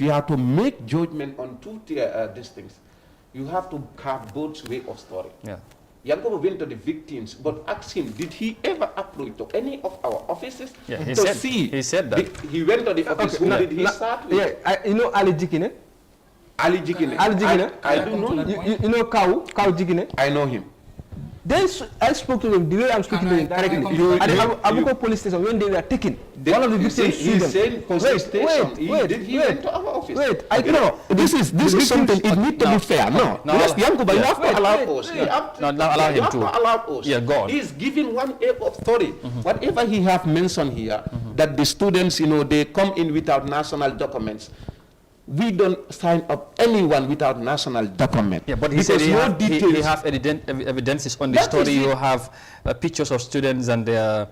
you have to make judgment on these things, you have to have both way of story. Yeah. Yankuba went to the victims, but ask him, did he ever approach to any of our offices he said that. He went to the office. Who did he start with? Yeah, you know Ali Jikine? Ali Jikine. I do know him. You know Kau Jikine? I know him. Then I spoke to them the way I'm speaking to them directly. At the Abuko police station, when they were taken, one of the victims sued them. He went to our office. Wait, this is something, it needs to be fair. No, Yankuba, you have to allow us. You have to allow us. Yeah, go on. He's giving one way of story. Whatever he have mentioned here, that the students, they come in without national documents. We don't sign up anyone without national document. Yeah, but he said he have evidences on the story. You have pictures of students and their,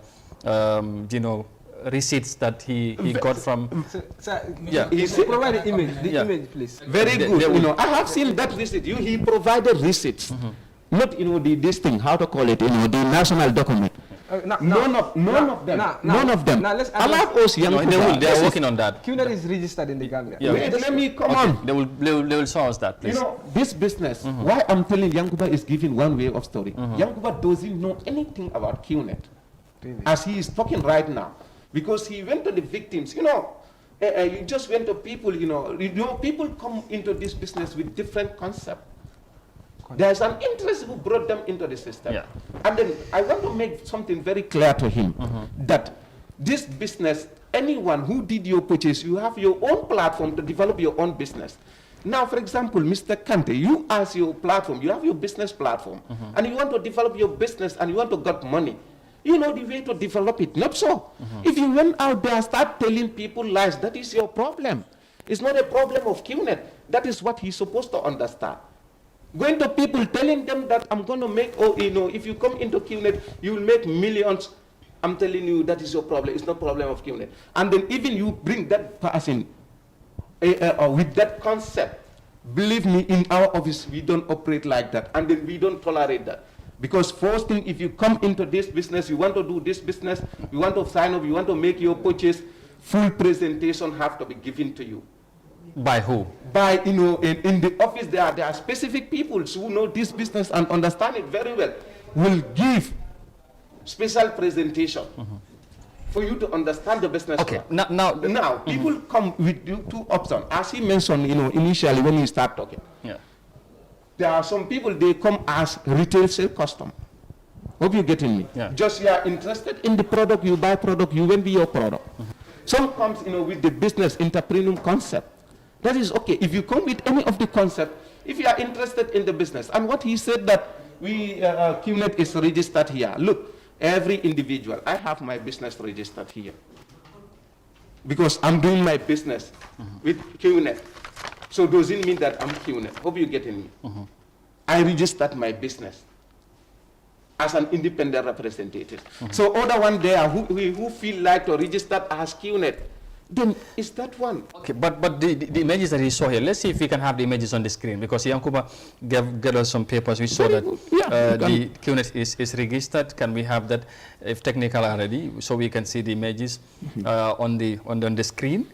receipts that he got from. Provide the image, please. Very good. I have seen that receipt. He provided receipts, not this thing. How to call it? The national document. None of them. Allow us young people. They are working on that. Qnet is registered in the Gambia. Yeah. Wait, let me come on. They will show us that, please. This business, why I'm telling Yankuba is giving one way of story. Yankuba doesn't know anything about Qnet, as he is talking right now. Because he went to the victims, you just went to people, people come into this business with different concepts. There's an interest who brought them into the system. Yeah. And then I want to make something very clear to him, that this business, anyone who did your purchase, you have your own platform to develop your own business. Now, for example, Mr. Kante, you as your platform, you have your business platform, and you want to develop your business and you want to get money. You know the way to develop it, not so. If you went out there and start telling people lies, that is your problem. It's not a problem of Qnet. That is what he's supposed to understand. Going to people telling them that I'm going to make, if you come into Qnet, you will make millions. I'm telling you, that is your problem. It's not a problem of Qnet. And then even you bring that person with that concept, believe me, in our office, we don't operate like that. And then we don't tolerate that. Because first thing, if you come into this business, you want to do this business, you want to sign up, you want to make your purchase, full presentation have to be given to you. By who? By, in the office, there are specific people who know this business and understand it very well, will give special presentation for you to understand the business. Okay, now people come with two options. As he mentioned, initially when he start talking. Yeah. There are some people, they come as retail sale customer. Hope you're getting me. Yeah. Just you are interested in the product, you buy product, you will be your product. Some comes, with the business entrepreneur concept. That is okay. If you come with any of the concept, if you are interested in the business, and what he said that Qnet is registered here. Look, every individual, I have my business registered here. Because I'm doing my business with Qnet. So does it mean that I'm Qnet? Hope you're getting me. I registered my business as an independent representative. So other one there who feel like to register as Qnet, then is that one. Okay, but the images that he saw here, let's see if we can have the images on the screen, because Yankuba gave us some papers. We saw that the Qnet is registered. Can we have that, if technical already, so we can see the images on the screen?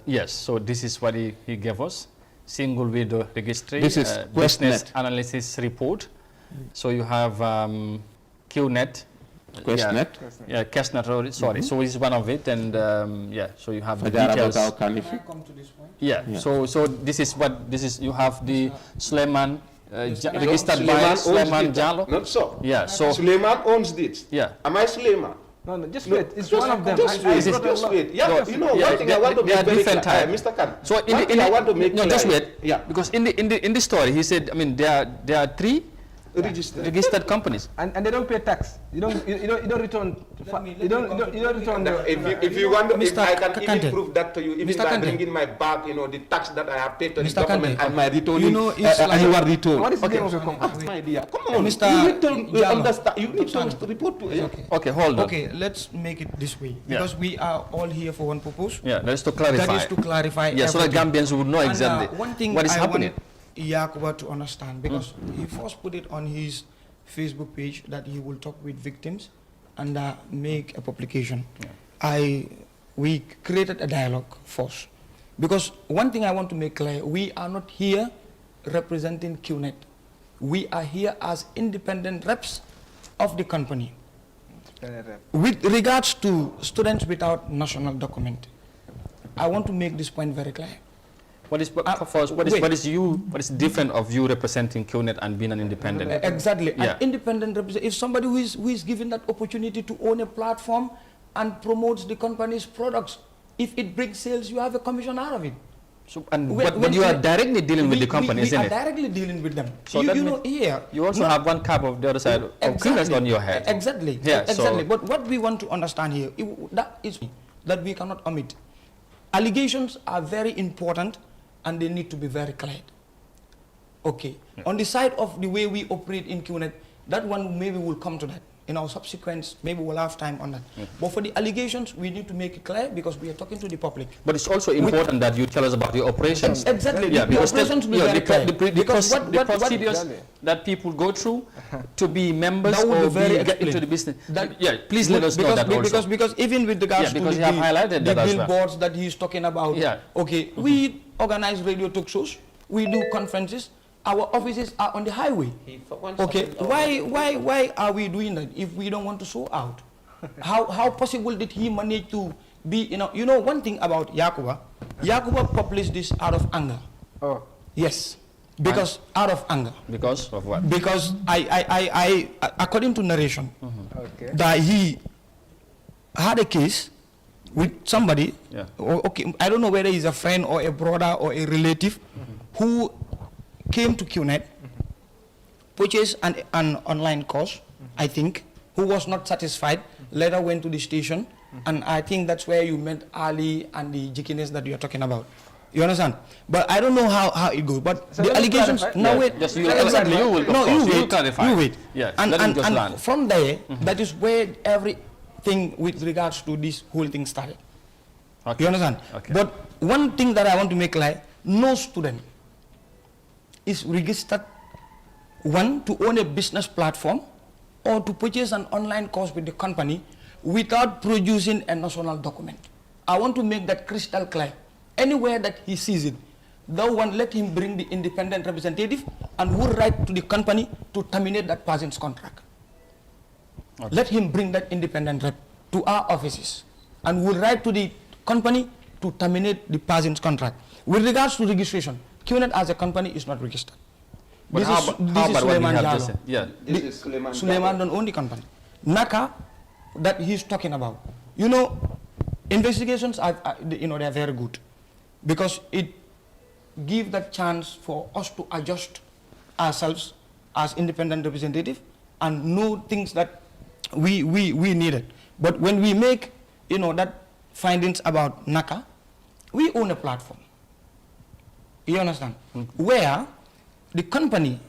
Yes, so this is what he gave us. Single window registry. This is business analysis report. So you have Qnet. Qnet. Yeah, Qnet, sorry. So this is one of it, and so you have the details. Yeah. So this is what you have the Suleiman registered by Suleiman Jallo. Not so. Yeah. So Suleiman owns this. Yeah. Am I Suleiman? No, just wait. It's one of them. Just wait. Yeah, one thing I want to make very clear, Mr. Khan. So I want to make clear. Just wait. Yeah. Because in the story, he said, I mean, there are 3 registered companies, and they don't pay tax. You don't return. You don't return. If you want, if I can even prove that to you, even by bringing my back, the tax that I have paid to the government and my return, annual return. What is the name of your company? My dear, come on, you need to understand. You need to report to it. Okay, hold on. Okay, let's make it this way, because we are all here for one purpose. Yeah, that is to clarify. That is to clarify. Yeah, so the Gambians would know exactly what is happening. Yakuba to understand, because he first put it on his Facebook page that he will talk with victims and make a publication. We created a dialogue first, because one thing I want to make clear, we are not here representing Qnet. We are here as independent reps of the company. With regards to students without national document, I want to make this point very clear. What is different of you representing Qnet and being an independent? Exactly. Yeah. An independent representative, if somebody who is given that opportunity to own a platform and promotes the company's products, if it brings sales, you have a commission out of it. So, but you are directly dealing with the company, isn't it? We are directly dealing with them. So you also have one cap of the other side of Qnet on your head. Exactly. Yeah, exactly. But what we want to understand here, that is that we cannot omit. Allegations are very important, and they need to be very clear. Okay. Yeah. On the side of the way we operate in Qnet, that one maybe we'll come to that. In our subsequent, maybe we'll have time on that. Yeah. But for the allegations, we need to make it clear, because we are talking to the public. But it's also important that you tell us about the operations. Exactly. Yeah, the operations will be very clear. The procedures that people go through to be members or get into the business. Please let us know that also. Because even with regards to the billboards that he's talking about, okay, we organize radio talk shows, we do conferences, our offices are on the highway. Okay, why are we doing that if we don't want to show out? How possible did he manage to be, one thing about Yakuba published this out of anger. Oh. Yes, because out of anger. Because of what? Because I according to narration, that he had a case with somebody, okay, I don't know whether he's a friend or a brother or a relative, who came to Qnet, purchased an online course, I think, who was not satisfied, later went to the station, and I think that's where you met Ali and the jickiness that you're talking about. You understand? But I don't know how it goes. But so the allegations. No, wait. Just you exactly. You will. No, you wait. Clarify. You wait. Yeah. And from there, that is where everything with regards to this whole thing started. Okay. You understand? Okay. But one thing that I want to make clear: no student is registered, one, to own a business platform or to purchase an online course with the company without producing a national document. I want to make that crystal clear. Anywhere that he sees it, the one, let him bring the independent representative and will write to the company to terminate that person's contract. Okay. Let him bring that independent rep to our offices and will write to the company to terminate the person's contract. With regards to registration, Qnet as a company is not registered. But this is Suleiman Jalo. Yeah. This is Suleiman don't own the company. Naka, that he's talking about. You know, investigations are they are very good, because it gives that chance for us to adjust ourselves as independent representative and know things that we needed. But when we make that findings about Naka, we own a platform. You understand? Where the company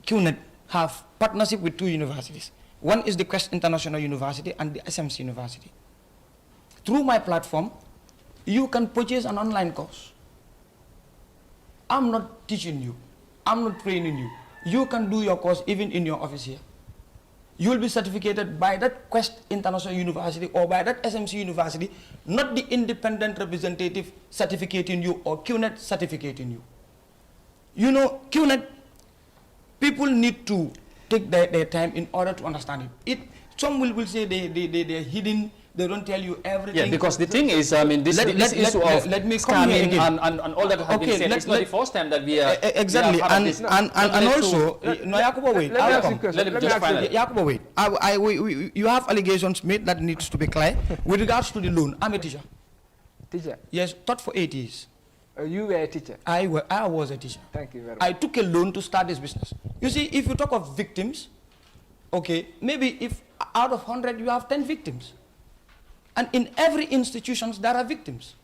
Qnet have partnership with 2 universities. One is the Quest International University and the SMC University. Through my platform, you can purchase an online course. I'm not teaching you. I'm not training you. You can do your course even in your office here. You will be certificated by that Quest International University or by that SMC University, not the independent representative certificating you or Qnet certificating you. You know, Qnet, people need to take their time in order to understand it. Some will say they're hidden, they don't tell you everything. Yeah, because the thing is, I mean, this issue of scamming and all that has been said, it's not the first time that we are... Exactly, and also... No, Yakubo, wait. Let him just finally. Yakubo, wait. You have allegations made that needs to be clear. With regards to the loan, I'm a teacher. Teacher? Yes, taught for 8 years. You were a teacher? I was a teacher. Thank you very much. I took a loan to start this business. You see, if you talk of victims, okay, maybe if out of 100 you have 10 victims. And in every institution there are victims.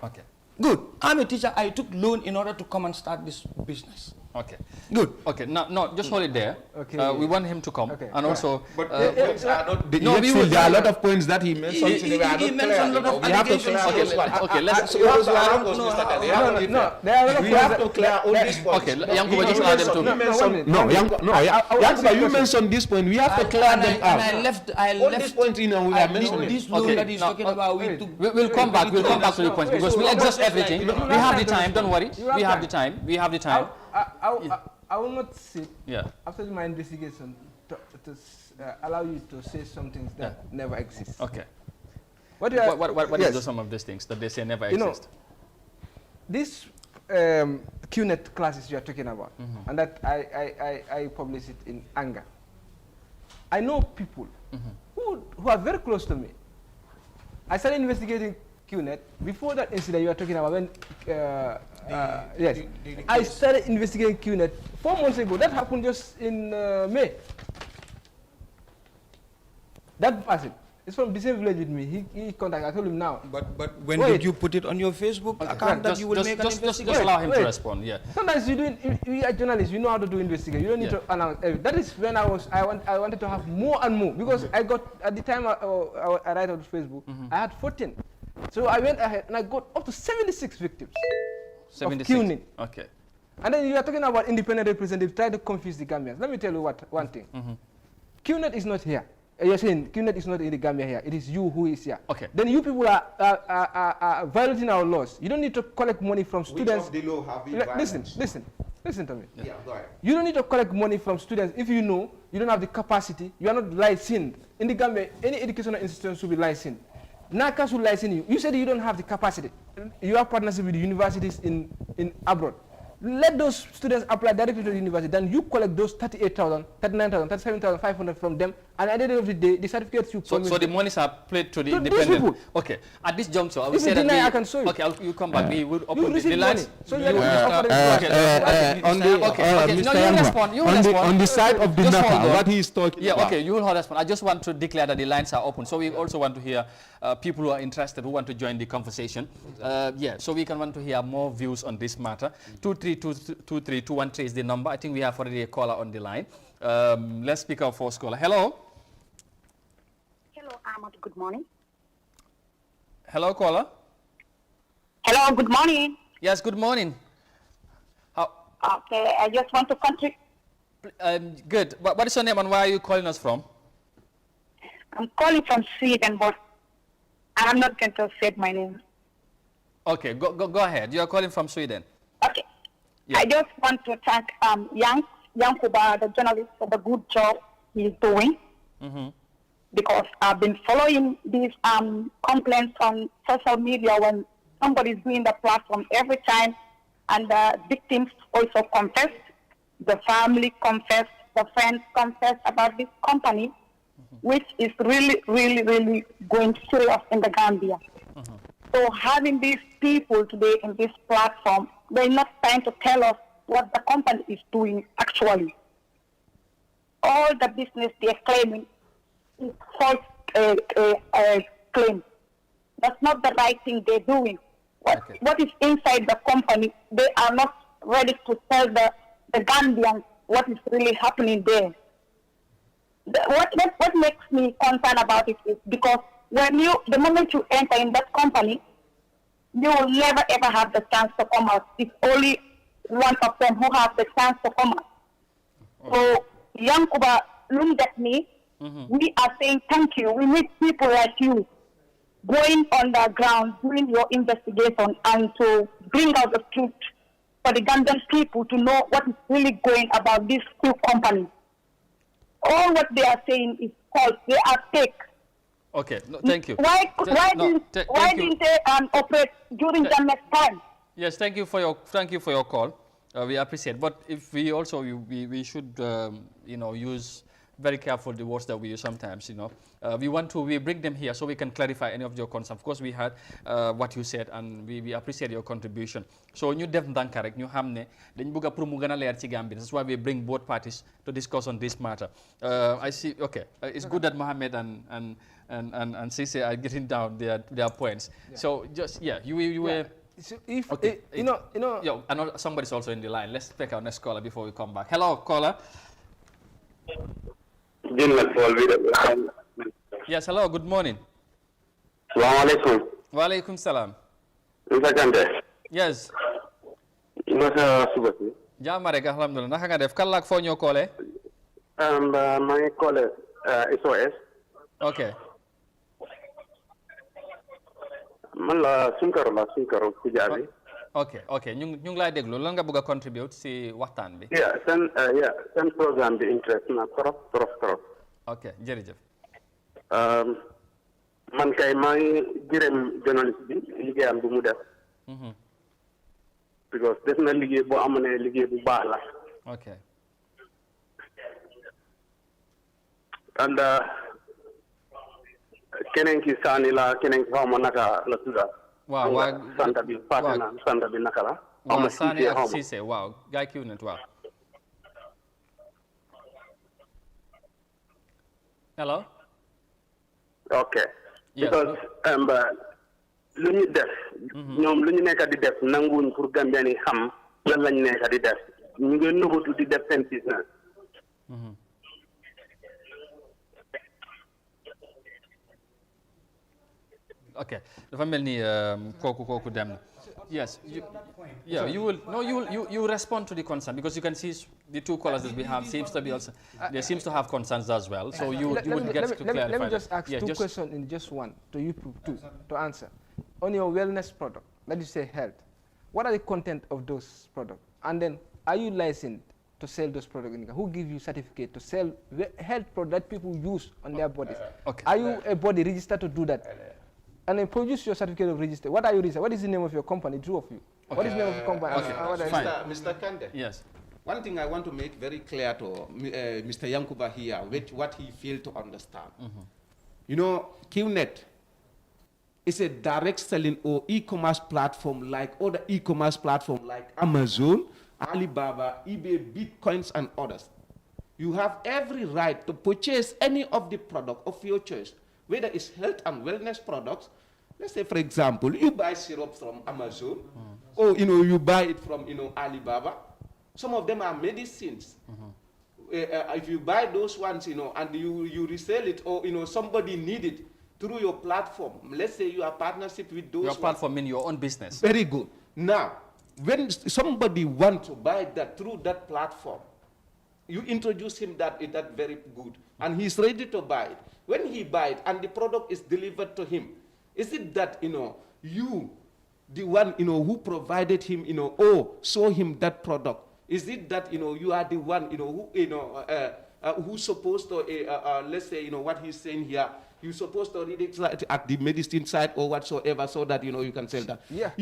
Okay. Good. I'm a teacher. I took loan in order to come and start this business. Okay. Good. Okay. No, just hold it there. Okay. We want him to come. Okay. And also... But points are not... there are a lot of points that he mentioned. He mentioned a lot of allegations. Okay, let's... We have to clear all these points. Okay, Yankuba, just allow them to... Yankuba, you mentioned this point. We have to clear them out. And I left... All these points we are mentioning. This loan that he's talking about, we'll come back to the points because we'll exhaust everything. We have the time, don't worry. We have the time. I will not sit after my investigation to allow you to say some things that never exist. Okay. What is some of these things that they say never exist? This Qnet classes you are talking about, and that I publish it in anger. I know people who are very close to me. I started investigating Qnet before that incident you are talking about. When yes, I started investigating Qnet 4 months ago. That happened just in May. That person is from the same village with me. He contacted. I told him now. But when did you put it on your Facebook account that you will make an investigation? Just allow him to respond. Yeah. Sometimes we are journalists. We know how to do investigation. You don't need to announce everything. That is when I wanted to have more and more, because I got at the time I write on Facebook. I had 14. So I went ahead and I got up to 76 victims. 76. Of Qnet. Okay. And then you are talking about independent representatives trying to confuse the Gambians. Let me tell you one thing. Qnet is not here. You're saying Qnet is not in the Gambia here. It is you who is here. Okay. Then you people are violating our laws. You don't need to collect money from students. Which of the law have we violated? Listen to me. Yeah, go ahead. You don't need to collect money from students if you know you don't have the capacity. You are not licensed. In the Gambia, any educational institution should be licensed. NACA should license you. You said you don't have the capacity. You have partnership with the universities in abroad. Let those students apply directly to the university. Then you collect those 38,000, 39,000, 37,500 from them And at the end of the day, the certificate should come. So the monies are paid to the independent. Okay. At this juncture, I will say that I can show you. Okay, you come back. We will open the lines. So on the side of the NAFA, what he is talking about. Yeah, okay, you will respond. I just want to declare that the lines are open. So we also want to hear people who are interested, who want to join the conversation. So we can want to hear more views on this matter. 2323213 is the number. I think we have already a caller on the line. Let's pick our first caller. Hello. Hello, Ahmad. Good morning. Hello, caller. Hello, good morning. Yes, good morning. Okay, I just want to contribute. Good. What is your name and where are you calling us from? I'm calling from Sweden, but I'm not going to say my name. Okay, go ahead. You are calling from Sweden. Okay. Yeah. I just want to thank Yang Kuba, the journalist, for the good job he's doing. Because I've been following these complaints on social media when somebody's doing the platform every time, and the victims also confess, the family confess, the friends confess about this company, which is really, really, really going serious in the Gambia. So having these people today in this platform, they're not trying to tell us what the company is doing actually. All the business they're claiming is false claim. That's not the right thing they're doing. What is inside the company, they are not ready to tell the Gambians what is really happening there. What makes me concerned about it is because the moment you enter in that company, you will never ever have the chance to come out. It's only one of them who has the chance to come out. So, Young Kuba, look at me. We are saying thank you. We need people like you going on the ground, doing your investigation, and to bring out the truth for the Gambian people to know what is really going about these two companies. All what they are saying is false. They are fake. Okay, no, thank you. Why didn't they operate during the next time? Yes, thank you for your call. We appreciate. But if we also we should use very careful the words that we use sometimes. We bring them here so we can clarify any of your concerns. Of course, we had what you said, and we appreciate your contribution. So ñu def ndànk rek ñu xam ne dañ bëgg pour mu gën a leer ci Gambia. That's why we bring both parties to discuss on this matter. I see. Okay, it's good that Mohammed and Cisse are getting down their points. Yeah. So just you were. So if okay. You know. I know somebody's also in the line. Let's take our next caller before we come back. Hello, caller. Yes, hello, good morning. Assalamu alaikum. Wa alaikum salam. Mr. Kante. Yes. Naka suba si. Jàmm rek alhamdulillah. Naka nga def? Kan la ak foo ñoo callee? maa ngi callee SOS. Okay. Man la Sunkaro Kujabi. Okay. ñu ngi lay déglu. Lan nga bëgg a contribute si waxtaan bi? Seen programme bi interest na trop. Ok, jërëjëf. Man kay maa ngi gërëm journaliste bi liggéeyam bu mu def. Because def na liggéey boo amoon ne liggéey bu baax la. Ok. And keneen ki Sani la keneen ki xaw ma naka la tudda. waaw santa bi fàtte naa santa bi naka la. waaw Sani ak Cissé waaw gaay Qnet waaw. Hello. Okay. Because lu ñu def. ñoom lu ñu nekk di def nanguwuñ pour Gambien yi xam lan lañ nekk di def ñu ngi nëbbatu di def seen business. Okay, dafa mel ni kooku dem na. Yes, you respond to the concern because you can see the two callers that we have seems to be also there seems to have concerns as well. So you would get to clarify. Let me just ask two questions in just one to you two to answer. On your wellness product, let me say health. What are the content of those products? And then, are you licensed to sell those products? Who give you certificate to sell health products that people use on their bodies? Okay. Are you a body registered to do that? And then produce your certificate of register. What are you registered? What is the name of your company? Two of you. Okay. What is the name of your company? Okay. Fine. Mr. Kande. Yes. one thing I want to make very clear to Mr. Yankuba here, with what he failed to understand. You know, Qnet is a direct selling or e-commerce platform like other e-commerce platforms like Amazon, Alibaba, eBay, Bitcoins, and others. You have every right to purchase any of the product of your choice, whether it's health and wellness products. Let's say, for example, you buy syrup from Amazon, or you buy it from Alibaba. Some of them are medicines. If you buy those ones, and you resell it, or somebody need it through your platform. Let's say you are partnership with those. Your platform in your own business. Very good. Now, when somebody wants to buy that through that platform, you introduce him that very good, and he's ready to buy it. When he buys it and the product is delivered to him, is it that you, the one who provided him, or show him that product? Is it that you are the one who's supposed to let's say what he's saying here? You're supposed to read it at the medicine side or whatsoever, so that you can sell that. Yeah.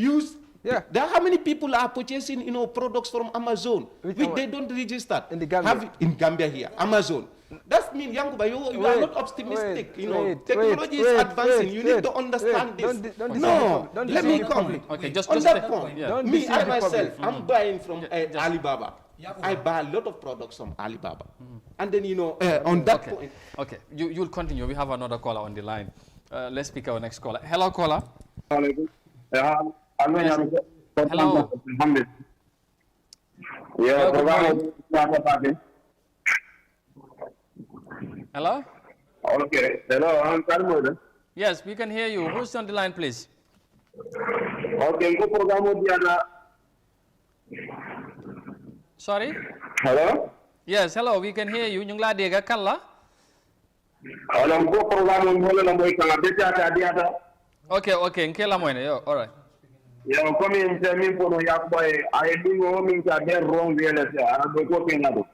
There are how many people are purchasing products from Amazon which they don't register in the Gambia. In Gambia here, Amazon. That means Yankuba, you are not optimistic. Technology is advancing. You need to understand this. Let me come. Okay, just on that point. Yeah. Me, I myself, I'm buying from Alibaba. I buy a lot of products from Alibaba. And then, on that point. Okay, you'll continue. We have another caller on the line. Let's pick our next caller. Hello, caller. Hello. Hello. Hello? Okay. Hello, I'm Karmoda. Yes, we can hear you. Who's on the line, please? Okay, Sorry? Hello? Yes, hello, we can hear you. Ñu ngi la dégg kan la? Okay, nkela moyne yo, all right. Yo, comme in termin pour yakboy, ay dingo min ta der wrong VLS, ana do ko penado.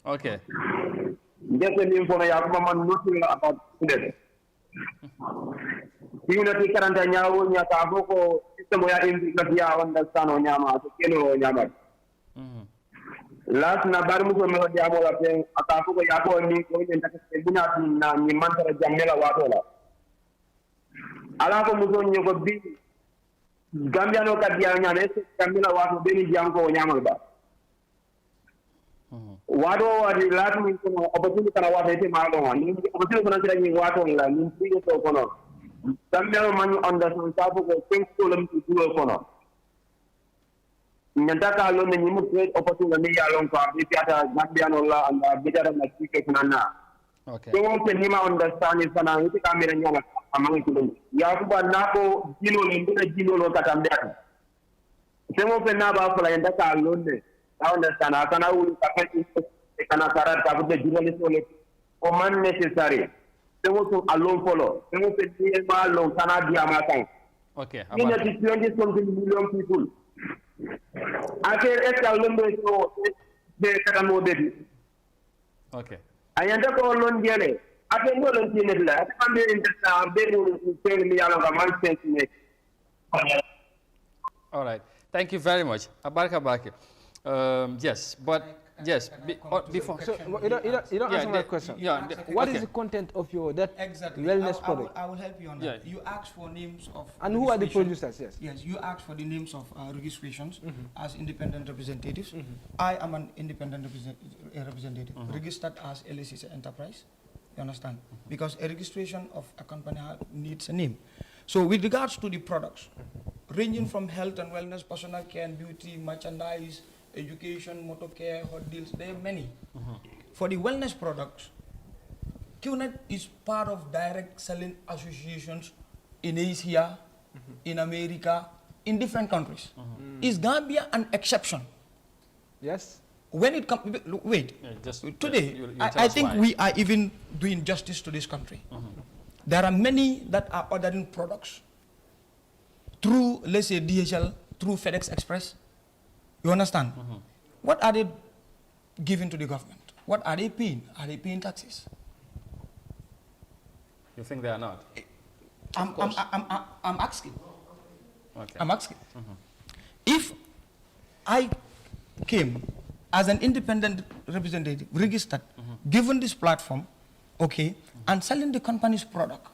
Okay. Just in for yakbo man nothing about this. Unity karanta nyawo nyaka boko system ya india understand o nyama so keno o nyama. Last na bar muso me dia mo la pen atako ko yako ni ko ni ta ke bina na ni mantara jamela wato la. Ala ko muso nyogo bi Gambia no ka dia nyama es jamela wato beni jango o nyama ba. Wado wadi last min ko opportunity kana wato ite ma do ni opportunity kana tira ni wato la ni priyo to kono. Gambia man understand tapo ko think to lam to do kono. Nyantaka lo ne nyimu trade opportunity ni ya lon ko abi piata Gambia no la anda bidara na tike kunana. Okay. So won pe nima understand ni sana ite kamera nyala amangi kulo. Ya kuba nako jino ni ndina jino lo katambia. So won pe na ba fala yandaka lo ne. I understand akana uli kapeti kana karat ka de journalist ole o man necessary. So won alone follow. So won pe ni ma lo kana dia ma kan. Okay. You know, 20 something million people. After extra lumber so they can know baby. Okay. I end up all on yellow. I can go on the left. I'm in the bedroom to tell me out of a man sense. All right. Thank you very much. Abarka Baki. Yes, but yes, before. So you don't answer my question. Yeah. What is the content of your wellness product? I will help you on that. You ask for names of. And who are the producers? Yes. Yes, you ask for the names of registrations as independent representatives. I am an independent representative, registered as LSC enterprise. You understand? Because a registration of a company needs a name. So with regards to the products, ranging from health and wellness, personal care and beauty, merchandise, education, motor care, hot deals, there are many. For the wellness products, Qnet is part of direct selling associations in Asia, in America, in different countries. Is Gambia an exception? Yes. When it comes, wait, today, I think we are even doing justice to this country. There are many that are ordering products through, let's say, DHL, through FedEx Express. You understand? What are they giving to the government? What are they paying? Are they paying taxes? You think they are not? I'm asking. Okay. I'm asking. If I came as an independent representative, registered, given this platform, okay, and selling the company's product.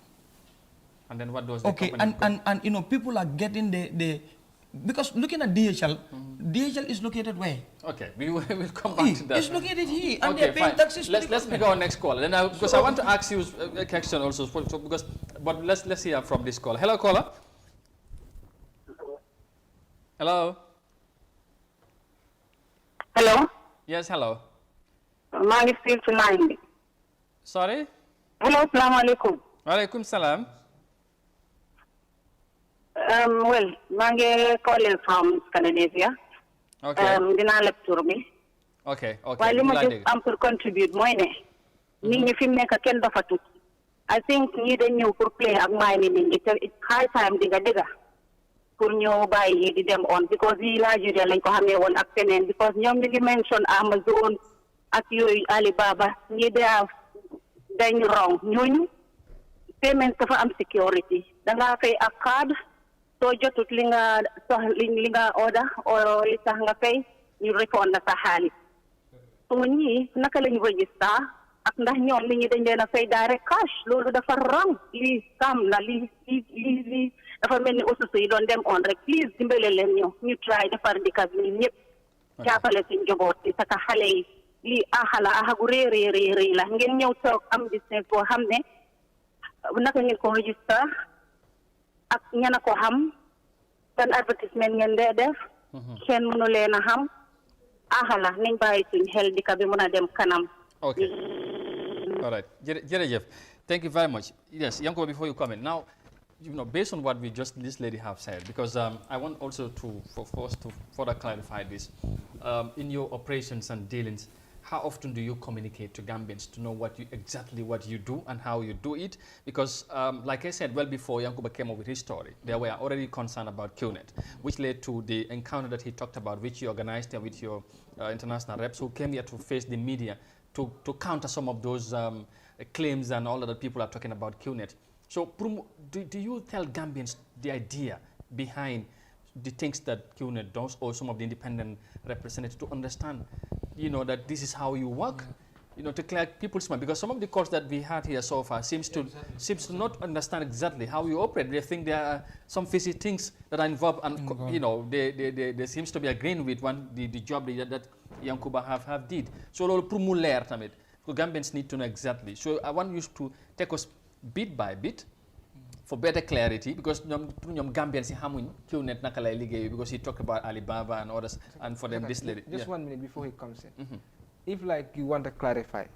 And then what does the company and you know, people are getting the because looking at DHL, DHL is located where? Okay, we will come back to that. It's located here, and okay, they're paying taxes. Let's pick our next caller. Then because I want to ask you a question also, but let's hear from this caller. Hello, caller. Hello. Hello. Yes, hello. Mani still to line. Sorry. Hello, assalamu alaikum. Walaikum salam. Well, Mange calling from Scandinavia. Okay. Dina lecture me. Okay, okay. While you just to contribute more ne. Ni fi nek ken dafa tut. I think ni dañ ñew pour play ak mining it's high time diga pour ñëw bàyyi di dem on because yi Nigeria lañ ko xamee woon ak feneen because ñoom ñu ngi mention Amazon ak yooyu Alibaba ñi dañ wrong ñooñu payment dafa am security da nga fay ak card soo jotut li nga li nga order o li tax nga fay ñu refund la sa xaalis so ñi naka lañu register ak ndax ñoom li ñi dañ leen a fay direct cash loolu dafa wrong lii scam la lii dafa mel ni aussi yi doon dem on rek please dimbale leen ñu try defar dikkat bi ñëpp jàppale suñ njaboot yi saka xale yi lii axala axagu réy la ngeen ñëw toog am business boo xam ne naka ngeen ko register ak ñana ko xam seen advertisement ngeen dee def kenn mënu leen a xam axala nañ bàyyi suñ xel dikkat bi mën a dem kanam. Okay. All right. Jerejef, thank you very much. Yes, Yanko, before you comment now. You know, based on what this lady have said, because I want also for us to further clarify this. In your operations and dealings, how often do you communicate to Gambians to know exactly what you do and how you do it? Because, like I said, well before Yankuba came up with his story, they were already concerned about Qnet, which led to the encounter that he talked about, which you organized with your international reps who came here to face the media to counter some of those claims and all other people are talking about Qnet. So, do you tell Gambians the idea behind the things that Qnet does, or some of the independent representatives to understand, you know, that this is how you work, you know, to clear people's mind? Because some of the calls that we had here so far seems to not understand exactly how you operate. They think there are some fishy things that are involved, and you know, they seems to be agreeing with the job that Yankuba have did. So, Gambians need to know exactly. So, I want you to take us bit by bit for better clarity, because Gambians hamuñ Qnet naka lay liggéey, because he talked about Alibaba and others, and for them this lady. Just 1 minute before he comes in. If like you want to clarify,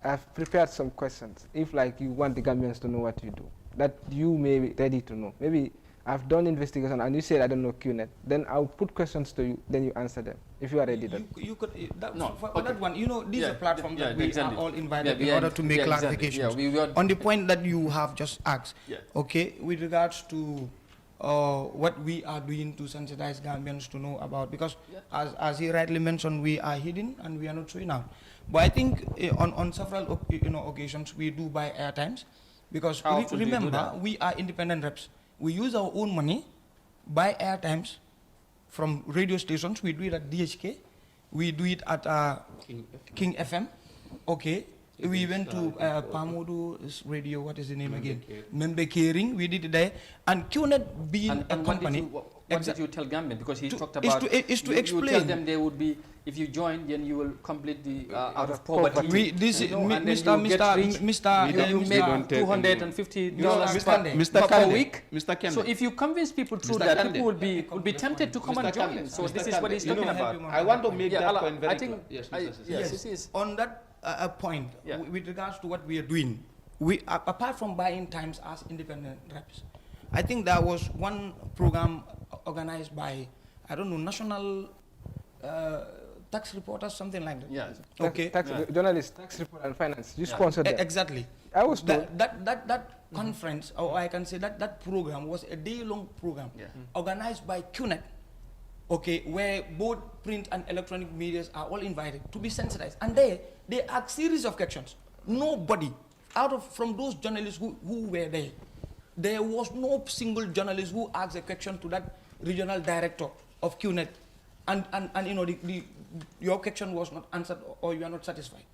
I've prepared some questions. If like you want the Gambians to know what you do, that you may be ready to know. Maybe I've done investigation and you said I don't know Qnet, then I'll put questions to you, then you answer them. If you are ready, then. You could, for that one, you know, this is a platform that we are all invited in order to make clarifications. On the point that you have just asked, okay, with regards to what we are doing to sensitize Gambians to know about, because as he rightly mentioned, we are hidden and we are not showing out. But I think on several occasions we do buy airtimes, because remember, we are independent reps. We use our own money, buy airtimes from radio stations. We do it at DHK. We do it at King FM. Okay. We went to Pamodo's radio. What is the name again? Membe Caring. We did it there. And Qnet being a company. What did you tell Gambian? Because he talked about is to explain. You tell them they would be, if you join, then you will complete the out of poverty. Mr. You make $250 per week. So if you convince people through that, people will be tempted to come and join. So this is what he's talking about. I want to make that point very clear. Yes. On that point, with regards to what we are doing, we apart from buying times as independent reps, I think there was one program organized by, I don't know, National Tax Reporters, something like that. Yeah. Okay. Journalists, tax report and finance. You sponsored that. Exactly. I was told that conference, or I can say that program was a day-long program organized by Qnet. Okay, where both print and electronic medias are all invited to be sensitized, and they asked series of questions. Nobody from those journalists who were there. There was no single journalist who asked a question to that regional director of Qnet, and you know the your question was not answered or you are not satisfied.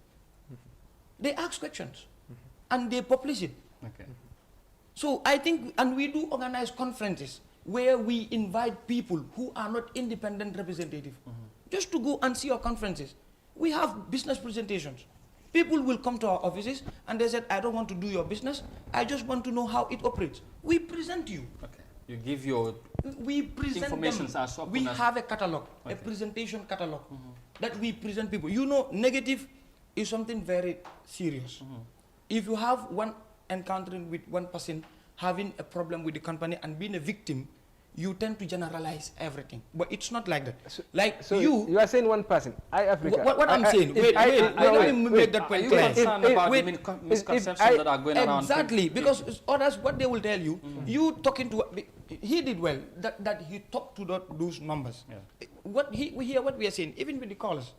They ask questions and they publish it. Okay. So I think, and we do organize conferences where we invite people who are not independent representatives just to go and see our conferences. We have business presentations. People will come to our offices and they said, I don't want to do your business. I just want to know how it operates. We present you. Okay. You give your information as open We as have a catalog, a presentation catalog that we present people. You know, negative is something very serious. If you have one encountering with one person having a problem with the company and being a victim, you tend to generalize everything. But it's not like that. So you are saying one person. What I'm saying, let me make that point clear. Are you concerned about the misconceptions that are going around? Exactly, because others, what they will tell you, you talking to, he did well, that he talked to those numbers. What we are saying, even with the callers,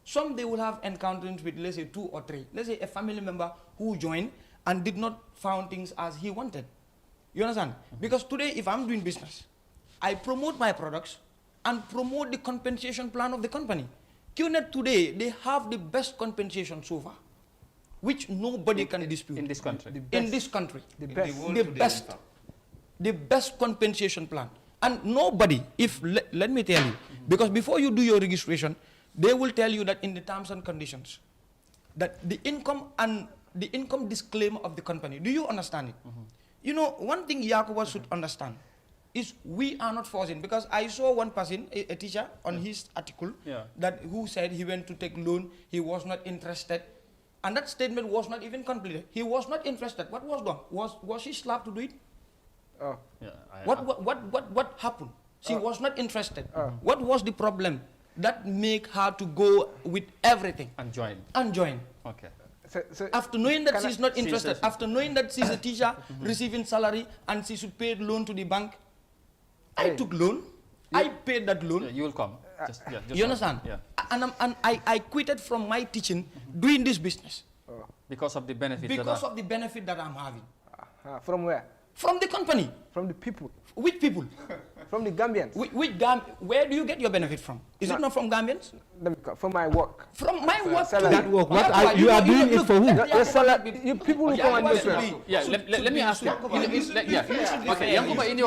some they will have encounters with, let's say, 2 or 3. Let's say a family member who joined and did not found things as he wanted. You understand? Because today, if I'm doing business, I promote my products and promote the compensation plan of the company. Qnet today, they have the best compensation so far, which nobody can dispute. In this country? In this country. The best compensation plan. And nobody, let me tell you, because before you do your registration, they will tell you that in the terms and conditions, that the income and the income disclaimer of the company. Do you understand it? You know, one thing Yakuba should understand is we are not forcing, because I saw one person, a teacher, on his article, that who said he went to take loan, he was not interested, and that statement was not even completed. He was not interested. What was done? Was she slapped to do it? Oh. Yeah, what happened? She was not interested. What was the problem that make her to go with everything? And join. Okay. So after knowing that she's not interested, after knowing that she's a teacher receiving salary and she should pay loan to the bank, I took loan. I paid that loan. You will come. You understand? Yeah. And I quitted from my teaching doing this business. Because of the benefit. Because of the benefit that I'm having. From where? From the company. From the people. Which people? From the Gambians. Where do you get your benefit from? Is it not from Gambians? From my work. From my work. That work. What you are doing it for who? People who come and do it. Yeah. Let me ask you. Okay. Yankuba, in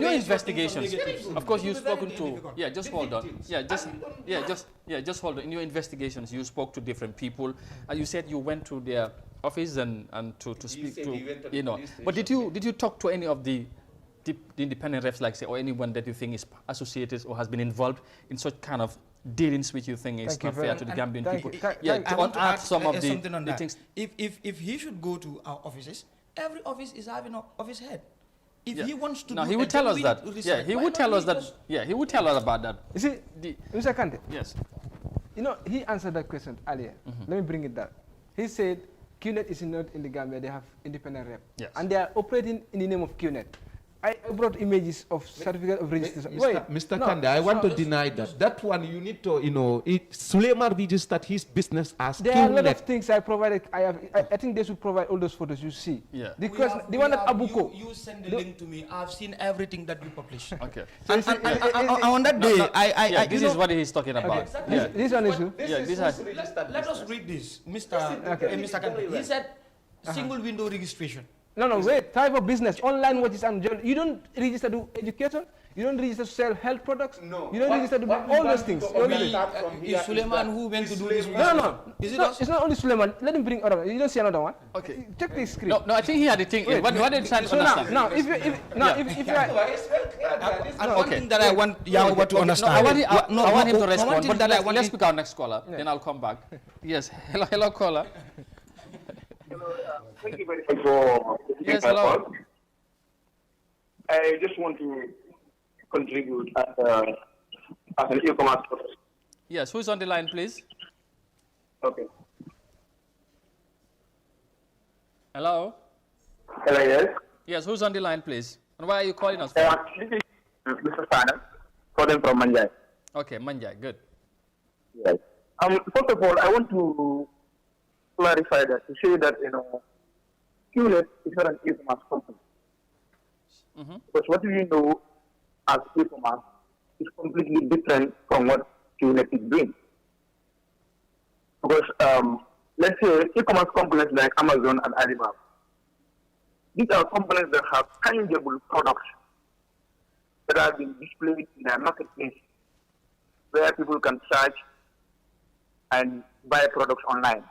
your investigations, of course, you've spoken to. Yeah. Just hold on. Just hold on. In your investigations, you spoke to different people, and you said you went to their office and to speak to, but did you talk to any of the independent reps, like say, or anyone that you think is associated or has been involved in such kind of dealings which you think is not fair to the Gambian people? I want to add some of the things. If he should go to our offices, every office is having an office head. If he wants to, he would tell us that. Yeah, he would tell us that. Yeah, he would tell us about that. You see, Mr. Kante. Yes. You know, he answered that question earlier. Let me bring it down. He said Qnet is not in the Gambia, they have independent rep. Yes. And they are operating in the name of Qnet. I brought images of certificate of registration. Mr. Kande, I want to deny that. That one you need to, Suleiman registered his business as Qnet. There are a lot of things I provided. I think they should provide all those photos you see. Yeah. The one at Abuko. You send the link to me. I've seen everything that you publish. Okay. And on that day, this is what he's talking about. Okay. Yeah. This one is let us read this, Mr. Kante. He said single window registration. No, wait. Type of business, online watches and jewelry. You don't register to education. You don't register to sell health products. No. You don't register to all those things. Is Suleiman who went to do this? No. It's not only Suleiman. Let him bring other one. You don't see another one. Okay. Check the screen. No, I think he had the thing. What did he try to understand? Now, if you are... One thing that I want Yakuba to understand. I want him to respond. But let's pick our next caller. Then I'll come back. Yes. Hello, caller. Thank you very much for yes, hello. I just want to contribute as an e-commerce person. Yes, who's on the line, please? Okay. Hello? Hello, yes. Yes, who's on the line, please? And why are you calling us? This is Mr. Sana, calling from Manjai. Okay, Manjai, good. Yes. First of all, I want to clarify that, to say that, Qnet is not an e-commerce company. Because what do you know as e-commerce is completely different from what Qnet is doing. Because let's say e-commerce companies like Amazon and Alibaba, these are companies that have tangible products that have been displayed in their marketplace, where people can search and buy products online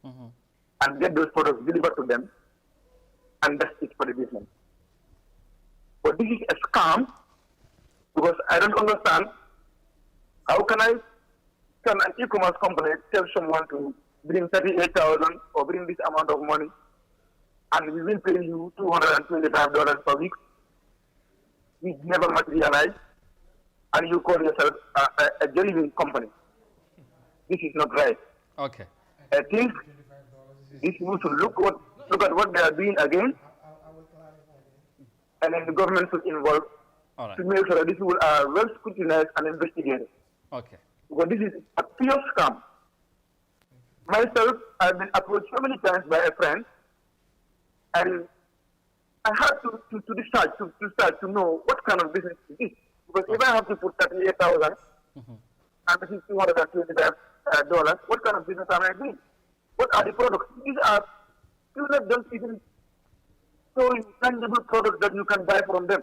and get those products delivered to them, and that's it for the business. But this is a scam, because I don't understand how can an e-commerce company tell someone to bring 38,000 or bring this amount of money, and we will pay you $225 per week, which never materialize, and you call yourself a genuine company. This is not right. Okay. I think these people should look at what they are doing again, and then the government should involve to make sure that these people are well scrutinized and investigated. Okay. Because this is a pure scam. Myself, I've been approached so many times by a friend, and I had to decide to know what kind of business it is. Because if I have to put 38,000 and this is $225, what kind of business am I doing? What are the products? These are people don't even show you tangible products that you can buy from them.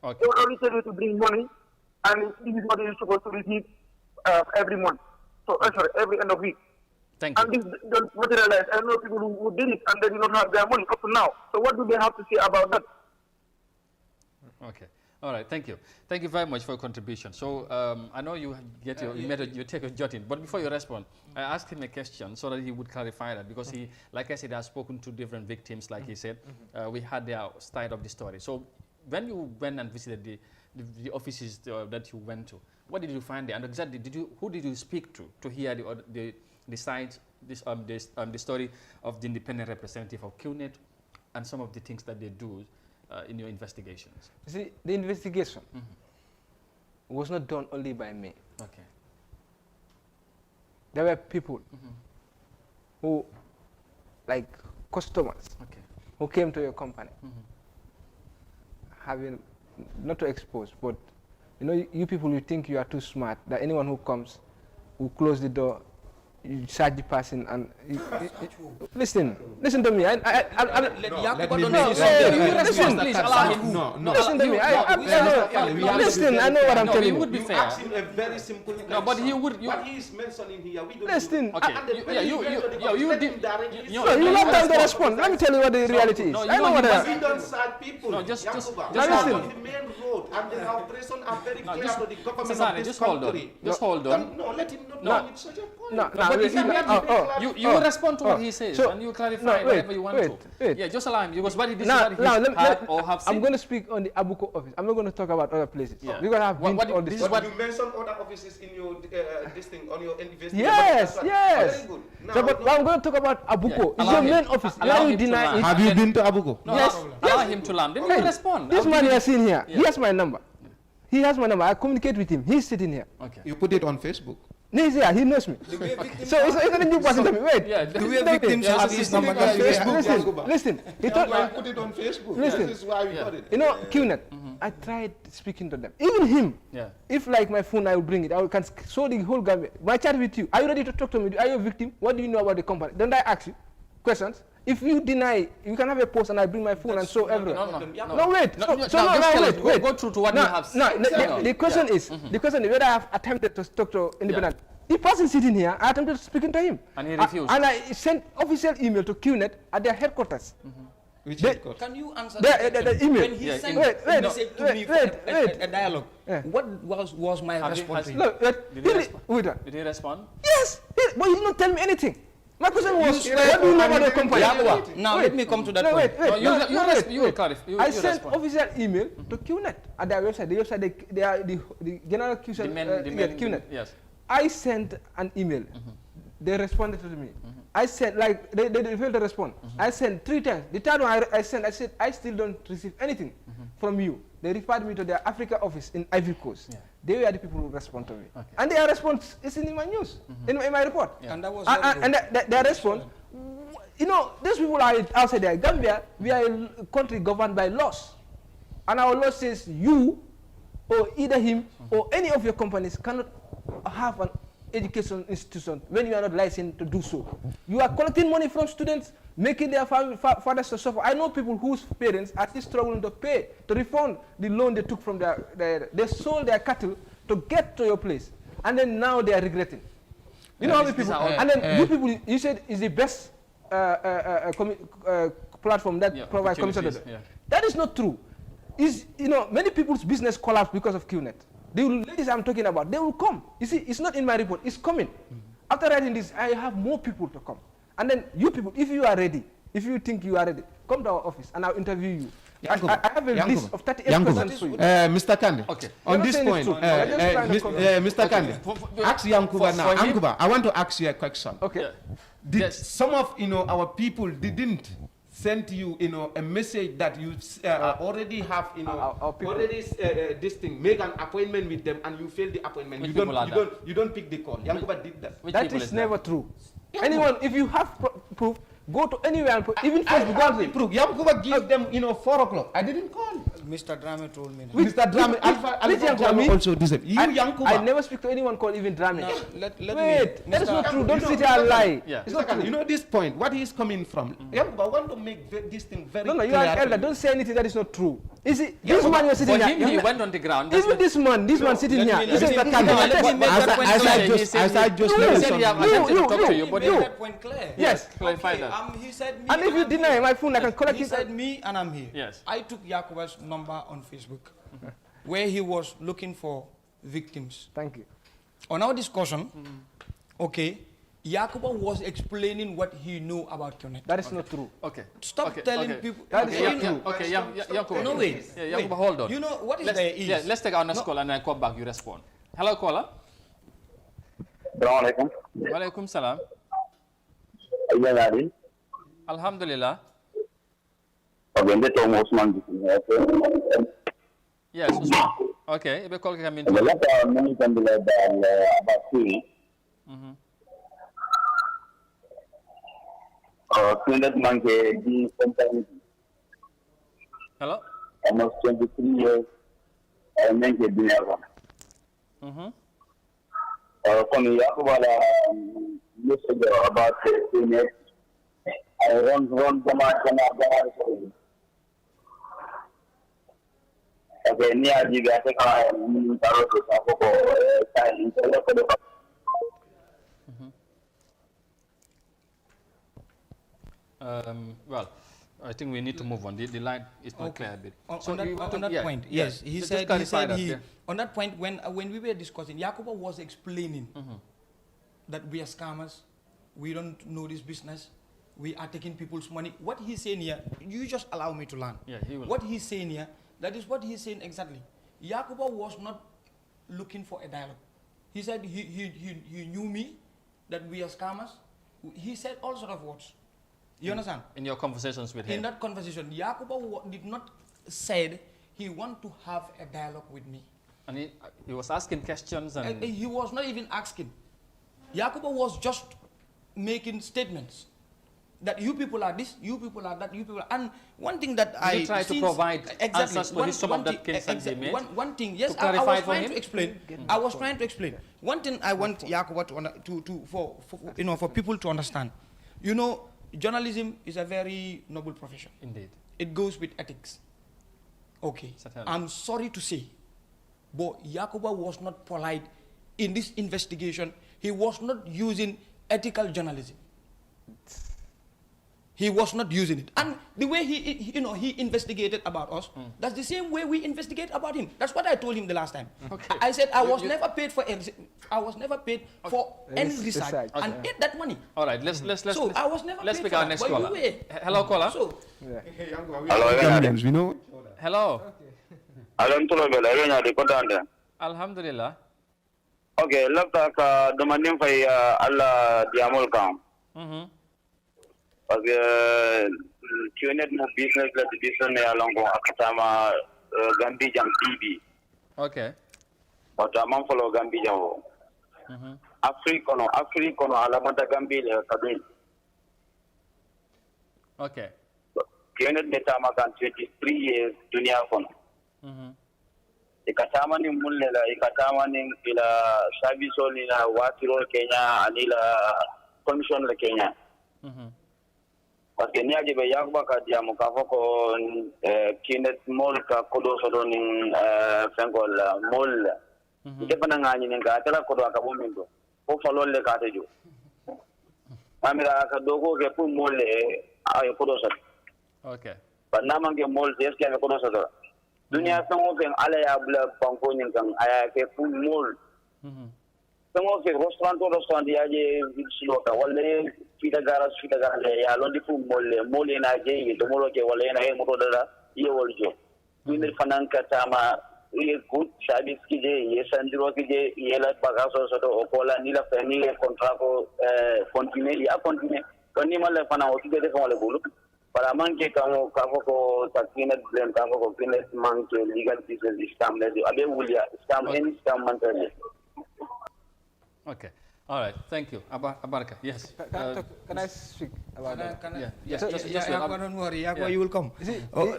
Okay. They will only tell you to bring money, and this is what you're supposed to receive every month. So sorry, every end of week. Thank you. And this don't materialize. I know people who did it and they do not have their money up to now. So what do they have to say about that? Okay. All right. Thank you. Thank you very much for your contribution. So I know you get you take a jot in, but before you respond, I asked him a question so that he would clarify that, because he, like I said, has spoken to different victims. Like he said, we had their side of the story. So when you went and visited the offices that you went to, what did you find there? And exactly, who did you speak to hear the side, the story of the independent representative of Qnet and some of the things that they do in your investigations? You see, the investigation was not done only by me. Okay. There were people who, like customers, who came to your company, having, not to expose, but you know, you people, you think you are too smart, that anyone who comes will close the door, you search the person, and listen to me. Listen to me. Listen, I know what I'm telling you. He would be fair. Ask him a very simple question. No, but he would. What he is mentioning here, we don't listen. know. Okay. You love them to respond. Let me tell you what the reality is. I know what I We don't search people. No, just listen. The main road and the operation are very clear to the government of this just hold on. country. Just hold on. No, let him not with such a point. But you respond to what he says, and you clarify whatever you want to. Yeah, just allow him, because what he heard or have seen. I'm going to speak on the Abuko office. I'm not going to talk about other places. Yeah. Because I've been on this. But you mentioned other offices in your this thing on your investigation. Yes. Very good. Now, So, but I'm going to talk about Abuko. It's your main office. Allow him to deny land. it. have you been to Abuko? No, Yes. Allow him to land. Then you respond. This man you are seeing here, he has my number. He has my number. I communicate with him. He's sitting here. Okay. You put it on Facebook. He's here. He knows me. So it's not a new person to me. Wait. Yeah. Do we have victims have his number on Facebook? Listen. He Put it on Facebook. Listen. This is why we got it. You know, Qnet, I tried speaking to them. Even him. Yeah. If like my phone, I will bring it. I can show the whole Gambia. My chat with you. Are you ready to talk to me? Are you a victim? What do you know about the company? Don't I ask you questions? If you deny, you can have a post and I bring my phone and show everyone. No, wait. Wait. Go through to what you have said. The question is, whether I have attempted to talk to independent. The person sitting here, I attempted speaking to him. And he refused. And I sent official email to Qnet at their headquarters. Which headquarters? Can you answer the email? When he sent a message to me for a dialogue, what was my response? Did he respond? Yes, but he did not tell me anything. My question was, what do you know about the company? Now let me come to that point. You will clarify. I sent official email to Qnet at their website. The website, they are the general Qnet. Yes. I sent an email. They responded to me. I sent, like, they failed to respond. I sent 3 times. The third one I sent, I said, I still don't receive anything from you. They referred me to their Africa office in Ivory Coast. Yeah. They were the people who respond to me. Okay. And their response is in my news, in my report. Yeah. And that was their response, you know, these people are outside there. Gambia, we are a country governed by laws. And our law says you or either him or any of your companies cannot have an education institution when you are not licensed to do so. You are collecting money from students, making their fathers to suffer. I know people whose parents are still struggling to pay, to refund the loan they took from they sold their cattle to get to your place. And then now they are regretting. You know how many people, and then you people, you said is the best platform that provides commission. That is not true. Many people's business collapse because of Qnet. The ladies I'm talking about, they will come. You see, it's not in my report, it's coming. After writing this, I have more people to come. And then you people, if you are ready, if you think you are ready, come to our office and I'll interview you. I have a list of 38 questions for you. Mr. Kande, on this point, Mr. Kande, ask Yankuba now. Yankuba, I want to ask you a question. Okay. Did some of our people didn't send you a message that you already have this thing, make an appointment with them and you fail the appointment? You don't pick the call. Yankuba did that. That is never true. Anyone, if you have proof, go to anywhere and even Facebook. Go and proof. Yankuba give them 4 o'clock. I didn't call. Mr. Drame told me. Mr. Drame, Alpha Drame also deserve. You Yankuba. I never speak to anyone called even Drame. No, Wait, that is not true. Don't sit here and lie. It's not true. You know this point, what he is coming from. Yankuba, I want to make this thing very clear. No, you are an elder. Don't say anything that is not true. You see, this man you're sitting here. He went on the ground. Even this man sitting here. As I just Yes. Clarify that. He said me. And if you deny my phone, I can collect it. He said me and I'm here. Yes. I took Yakuba's number on Facebook, where he was looking for victims. Thank you. On our discussion, okay, Yakuba was explaining what he knew about Qnet. That is not true. Okay. Stop telling people. That is not true. Okay, Yakuba. No, wait. Yakuba, hold on. You know what is there is? Yeah, let's take our next call and then call back. You respond. Hello, caller. Assalamu alaikum. Wa alaikum salam. Alhamdulillah. Yes, Usman. Okay, ibe call kami into. Hello? Almost 23 years. I make it dinner. About Qnet. I run okay, near the well, I think we need to move on. The line is not clear a bit. On that point, yes. He said on that point, when we were discussing, Yakuba was explaining that we are scammers, we don't know this business, we are taking people's money. What he's saying here, you just allow me to learn. Yeah, he will. What he's saying here, that is what he's saying exactly. Yakuba was not looking for a dialogue. He said he knew me, that we are scammers. He said all sort of words. You understand? In your conversations with him? In that conversation, Yakuba did not said he want to have a dialogue with me. And he was asking questions and... He was not even asking. Yakuba was just making statements that you people are this, you people are that, you people are... And one thing that I try to provide answers to some of that cases he made. One thing, yes, I was trying to explain. I was trying to explain. One thing I want Yakuba for people to understand. You know, journalism is a very noble profession. Indeed. It goes with ethics. Okay. Certainly. I'm sorry to say, but Yakuba was not polite in this investigation. He was not using ethical journalism. He was not using it. And the way he investigated about us, that's the same way we investigate about him. That's what I told him the last time. Okay. I said I was never paid for any research and ate that money. All right, let's I was never let's paid pick for our that. next But caller. Hello, caller. So, Hello. Alhamdulillah. Okay, lafta ka demanding fay Allah diamol kam. Parce que Qnet mo business la business ne alongo akatama Gambi jam TV. Okay. Wata man follow Gambi jam. Afrique no ala mata Gambi le kadin. Okay. Qnet ne tama kan 23 years dunia kono. ikatama ni mulle la ikatama ni ila service ni la watiro Kenya anila commission la Kenya parce que ni aje be yakba ka dia mo ka foko Qnet mol ka kodo sodo ni fengol mol ite bana ngani ni ga tala kodo ka bomindo ko falol le ka tejo amira ka dogo ke pu mol ay kodo sodo okay banama nge mol es ke kodo sodo dunia sango fen ala ya bla banko nyin kan aya ke pu mol sango ke restaurant ya je silo ka wala fita gara ya londi fu mol na je to molo ke wala na e moto dala ye wol jo ni fanan ka tama ye good service ki je ye sandiro ki je ye la bagaso so to okola ni la fani contrat ko continue ko ni mala fana o tide ko wala bulu para manke kamo ko takina blem kamo ko Qnet manke legal business system le abe wulia system en system mantale. Okay. All right. Thank you. Abarka. Yes. Can I speak about that? Yes. So, just don't worry. You will come.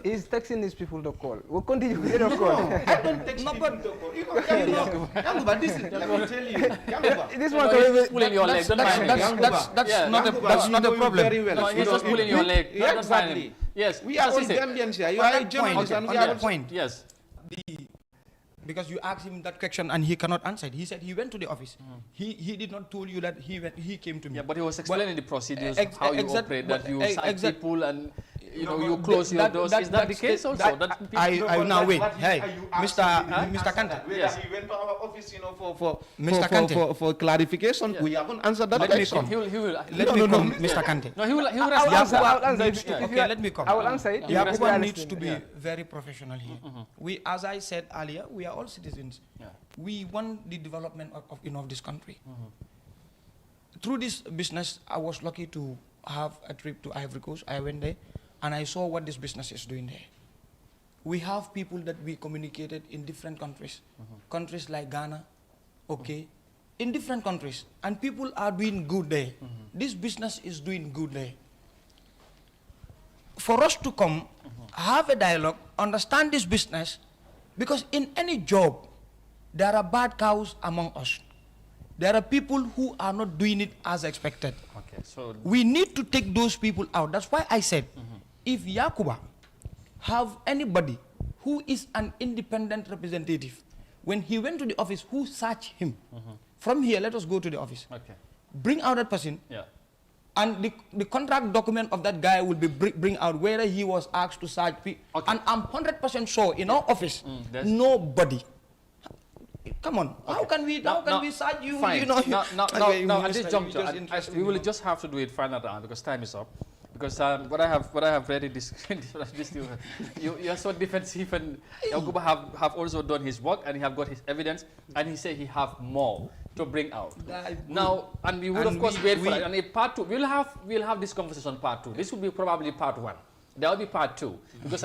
He's texting these people to call. We'll continue with the call. I don't text people to call. Yanguba, this is, let me tell you. Yanguba. This one is pulling your leg. Don't mind him. That's not a problem. Very well. No, he's just pulling your leg. Exactly. Yes. We are all Gambians here. You are a journalist and we are point. Yes. Because you asked him that question and he cannot answer it. He said he went to the office. He did not tell you that he came to me. Yeah, but he was explaining the procedures, how you operate, that you sack people and you close your doors. Is that the case also? I now wait. Hey, Mr. Kante. Yes. He went to our office, for Mr. Kante. For clarification. Yeah. We haven't answered that Let me question. come. Let me come, Mr. Kante. No, he will answer. Okay, let me come. I will answer it. Yakuba needs to be very professional here. We, as I said earlier, we are all citizens. Yeah. We want the development of this country. Through this business, I was lucky to have a trip to Ivory Coast. I went there and I saw what this business is doing there. We have people that we communicated in different countries, countries like Ghana, in different countries, and people are doing good there. This business is doing good there. For us to come, have a dialogue, understand this business, because in any job, there are bad cows among us. There are people who are not doing it as expected. Okay, so we need to take those people out. That's why I said, if Yakuba have anybody who is an independent representative, when he went to the office, who searched him? From here, let us go to the office. Okay. Bring out that person. Yeah. And the contract document of that guy will be bring out whether he was asked to search people. Okay. And I'm 100% sure in our office, nobody. Come on, how can we search you? Fine. You know, no, at this juncture, we will just have to do it final round because time is up. Because what I have read in this, you are so defensive, and Yakuba have also done his work and he have got his evidence, and he said he have more to bring out. Now, and we would of course wait for it. And in part two, we'll have this conversation part two. This will be probably part one. There will be part two because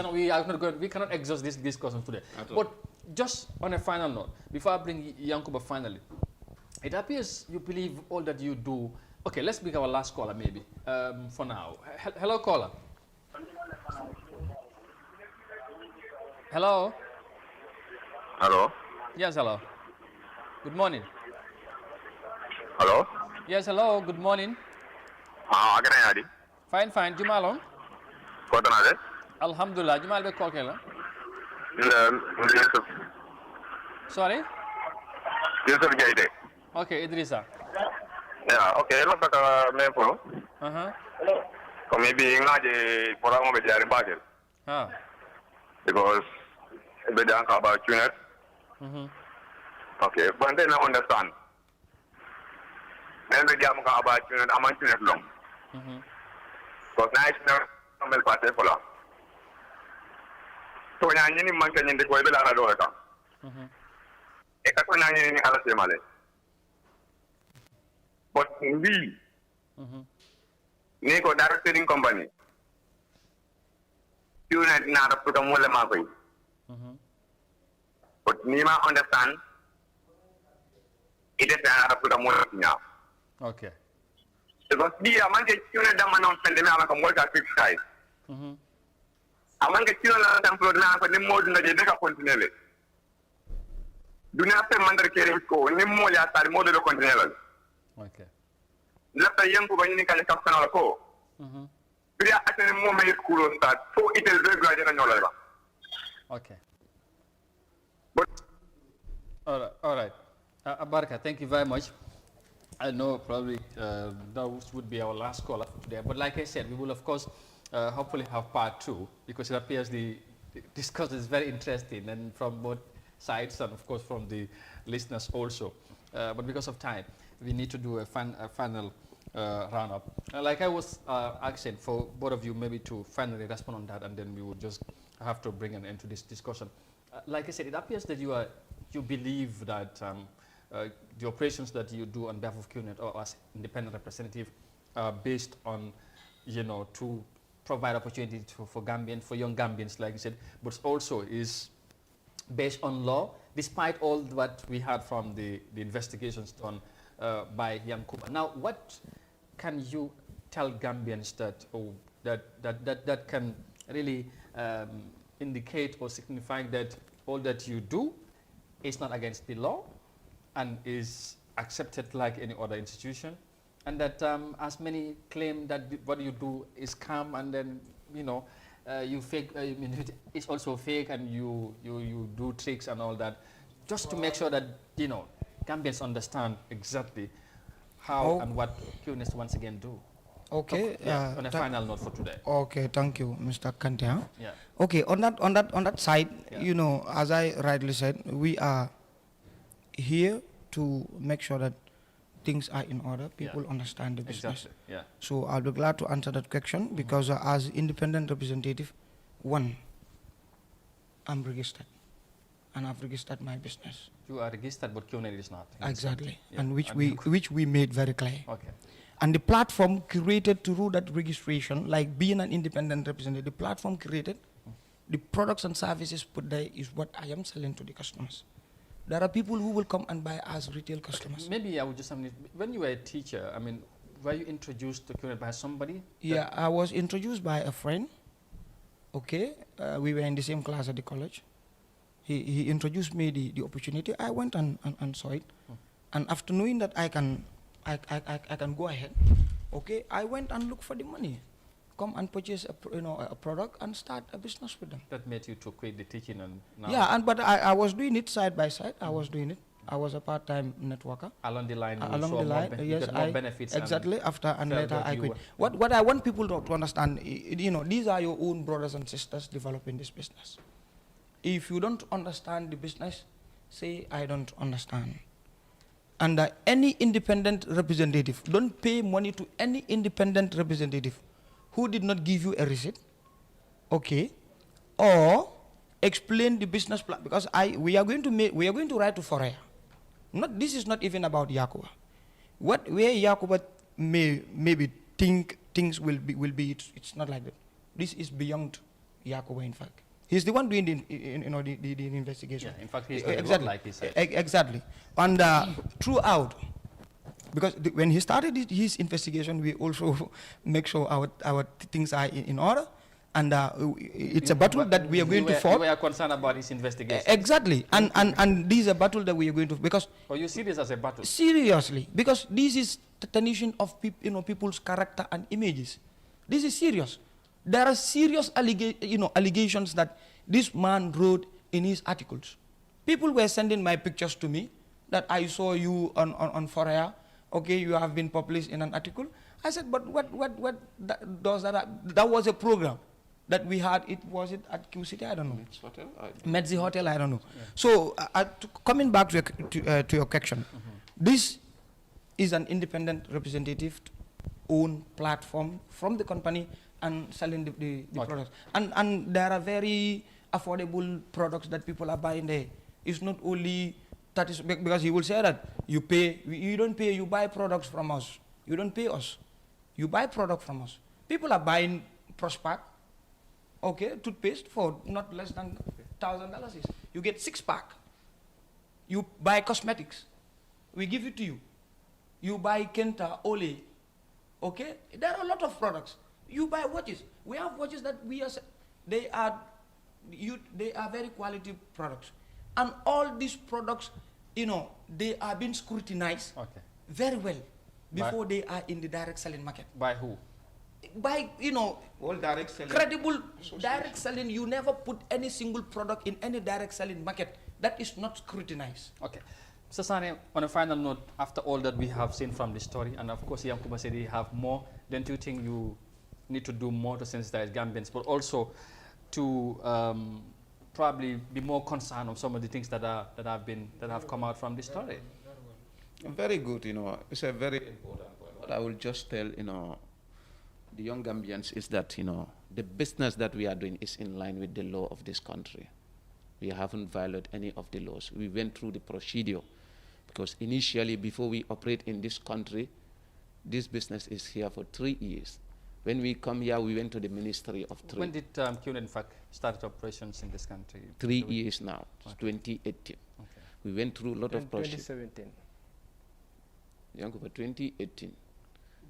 we cannot exhaust this discussion today. But just on a final note, before I bring Yankuba finally, it appears you believe all that you do. Okay, let's pick our last caller maybe for now. Hello, caller. Hello. Hello. Yes, hello. Good morning. Hello. Yes, hello. Good morning. Aganayadi. Fine. Jumalong. Kotanade. Alhamdulillah. Jumal be call kela. Sorry. Yusuf Jaide. Okay, Idrissa. Yeah, okay. Look at me for. So maybe ngaje program be jari bagel. Because be dan ka about Qnet. Okay, but then I understand. Then be jam ka about Qnet aman Qnet long. Because national normal party for long. So nyanyi ni man kanyi ndiko be la do ka. E ka ko nyanyi ni ala se male. But we, Nico, direct trading company, Qnet not a put a mole market. But Nima understand it is not a put a mole now. Okay. Because the amount of Qnet that man on spending out like a more than 6 guys. Among the Qnet that I'm putting out for the more than the Jamaica continent. dunia pe mandar kere ko ni mo ya tar mo de continuer okay la ta yango ba ni kan ka kana ko Pria atene mo me school start so it is very gradual na nyola ba okay all right Barka, thank you very much. I know probably those would be our last caller for today, but like I said, we will of course hopefully have part 2 because it appears the discourse is very interesting and from both sides and of course from the listeners also. But because of time, we need to do a final roundup. Like I was asking for both of you maybe to finally respond on that, and then we would just have to bring an end to this discussion. Like I said, it appears that you believe that the operations that you do on behalf of Qnet or as independent representative are based on, to provide opportunity for Gambians, for young Gambians, like you said, but also is based on law, despite all what we had from the investigations done by Yankuba. Now, what can you tell Gambians that can really indicate or signify that all that you do is not against the law and is accepted like any other institution, and that as many claim that what you do is scam, and then you fake, it's also fake, and you do tricks and all that, just to make sure that Gambians understand exactly how and what Qnet once again do. Okay. On a final note for today. Okay, thank you, Mr. Kante. Yeah. Okay, on that side, yeah. As I rightly said, we are here to make sure that things are in order, people understand the business. Exactly. Yeah. So I'll be glad to answer that question because as independent representative, one, I'm registered and I've registered my business. You are registered, but Qnet is not. Exactly, yeah. And which we made very clear. Okay. And the platform created to do that registration, like being an independent representative, the platform created, the products and services put there is what I am selling to the customers. There are people who will come and buy as retail customers. Maybe I would just, when you were a teacher, were you introduced to Qnet by somebody? Yeah, I was introduced by a friend. Okay, we were in the same class at the college. He introduced me the opportunity. I went and saw it. And after knowing that I can go ahead, okay, I went and looked for the money. Come and purchase a product and start a business with them. That made you to quit the teaching and now. Yeah, but I was doing it side by side. I was doing it. I was a part-time networker. Along the line, yes, more benefits. Exactly. After and later I quit. What I want people to understand, these are your own brothers and sisters developing this business. If you don't understand the business, say I don't understand. And any independent representative, don't pay money to any independent representative who did not give you a receipt, okay, or explain the business plan, because we are going to write to Forea. This is not even about Yakuba. Where Yakuba maybe think things will be it's not like that. This is beyond Yakuba, in fact. He's the one doing the investigation. Yeah, in fact, he's the exactly like he said. Exactly. And throughout, because when he started his investigation, we also make sure our things are in order, and it's a battle that we are going to fight. We are concerned about his investigation. Exactly, and this is a battle that we are going to, because. Oh, you see this as a battle? Seriously, because this is the tension of people's character and images. This is serious. There are serious allegations that this man wrote in his articles. People were sending my pictures to me that I saw you on Forea. Okay, you have been published in an article. I said, but what does that? That was a program that we had. Was it at Q City? I don't know. Medzi Hotel. I don't know. Yeah. So coming back to your question, this is an independent representative own platform from the company and selling the products. And there are very affordable products that people are buying there. It's not only that is because he will say that you don't pay, you buy products from us. You don't pay us. You buy product from us. People are buying Prospac, okay, toothpaste for not less than $1,000. You get 6-pack. You buy cosmetics. We give it to you. You buy Kenta, Ole, okay? There are a lot of products. You buy watches. We have watches that they are very quality products. And all these products, you know, they are being scrutinized very well before they are in the direct selling market. By who? By, you know, all direct selling. Credible direct selling. You never put any single product in any direct selling market that is not scrutinized. Okay. Mr. Sane, on a final note, after all that we have seen from the story, and of course Yankuba said you have more, don't you think you need to do more to sensitize Gambians, but also to probably be more concerned of some of the things that have come out from the story? Very good, you know, it's a very important point. What I will just tell, you know, the young Gambians is that, you know, the business that we are doing is in line with the law of this country. We haven't violated any of the laws. We went through the procedure because initially, before we operate in this country, this business is here for 3 years. When we come here, we went to the Ministry of Trade. When did Qnet, in fact, start operations in this country? 3 years now, 2018. We went through a lot of procedures. 2017. Young over 2018.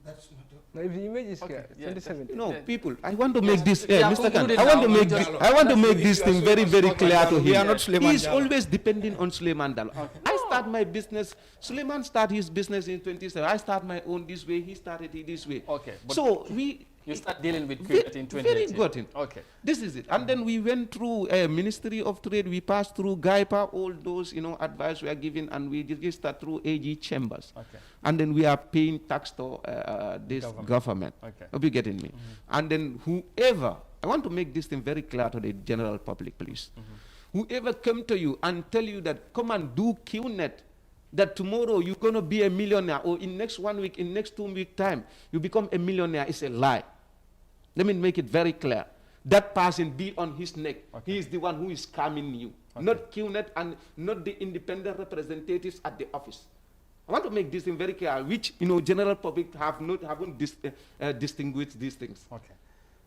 That's not no, if the image is here, 2017. No, people, I want to make this, Mr. Khan, I want to make this thing very, very clear to him. He's always depending on Suleiman Dalo. I start my business, Suleiman started his business in 27. I start my own this way, he started it this way. Okay. So you start dealing with Qnet in 2018. Very good. Okay. This is it. And then we went through Ministry of Trade, we passed through GAIPA, all those, you know, advice we are given, and we registered through AG chambers. Okay. And then we are paying tax to this government. Okay. Are you getting me? And then whoever, I want to make this thing very clear to the general public, please. Whoever come to you and tell you that come and do Qnet, that tomorrow you're going to be a millionaire, or in next 1 week, in next 2 week time, you become a millionaire, is a lie. Let me make it very clear. That person be on his neck. He is the one who is scamming you, not Qnet and not the independent representatives at the office. I want to make this thing very clear, which, you know, general public haven't distinguished these things. Okay.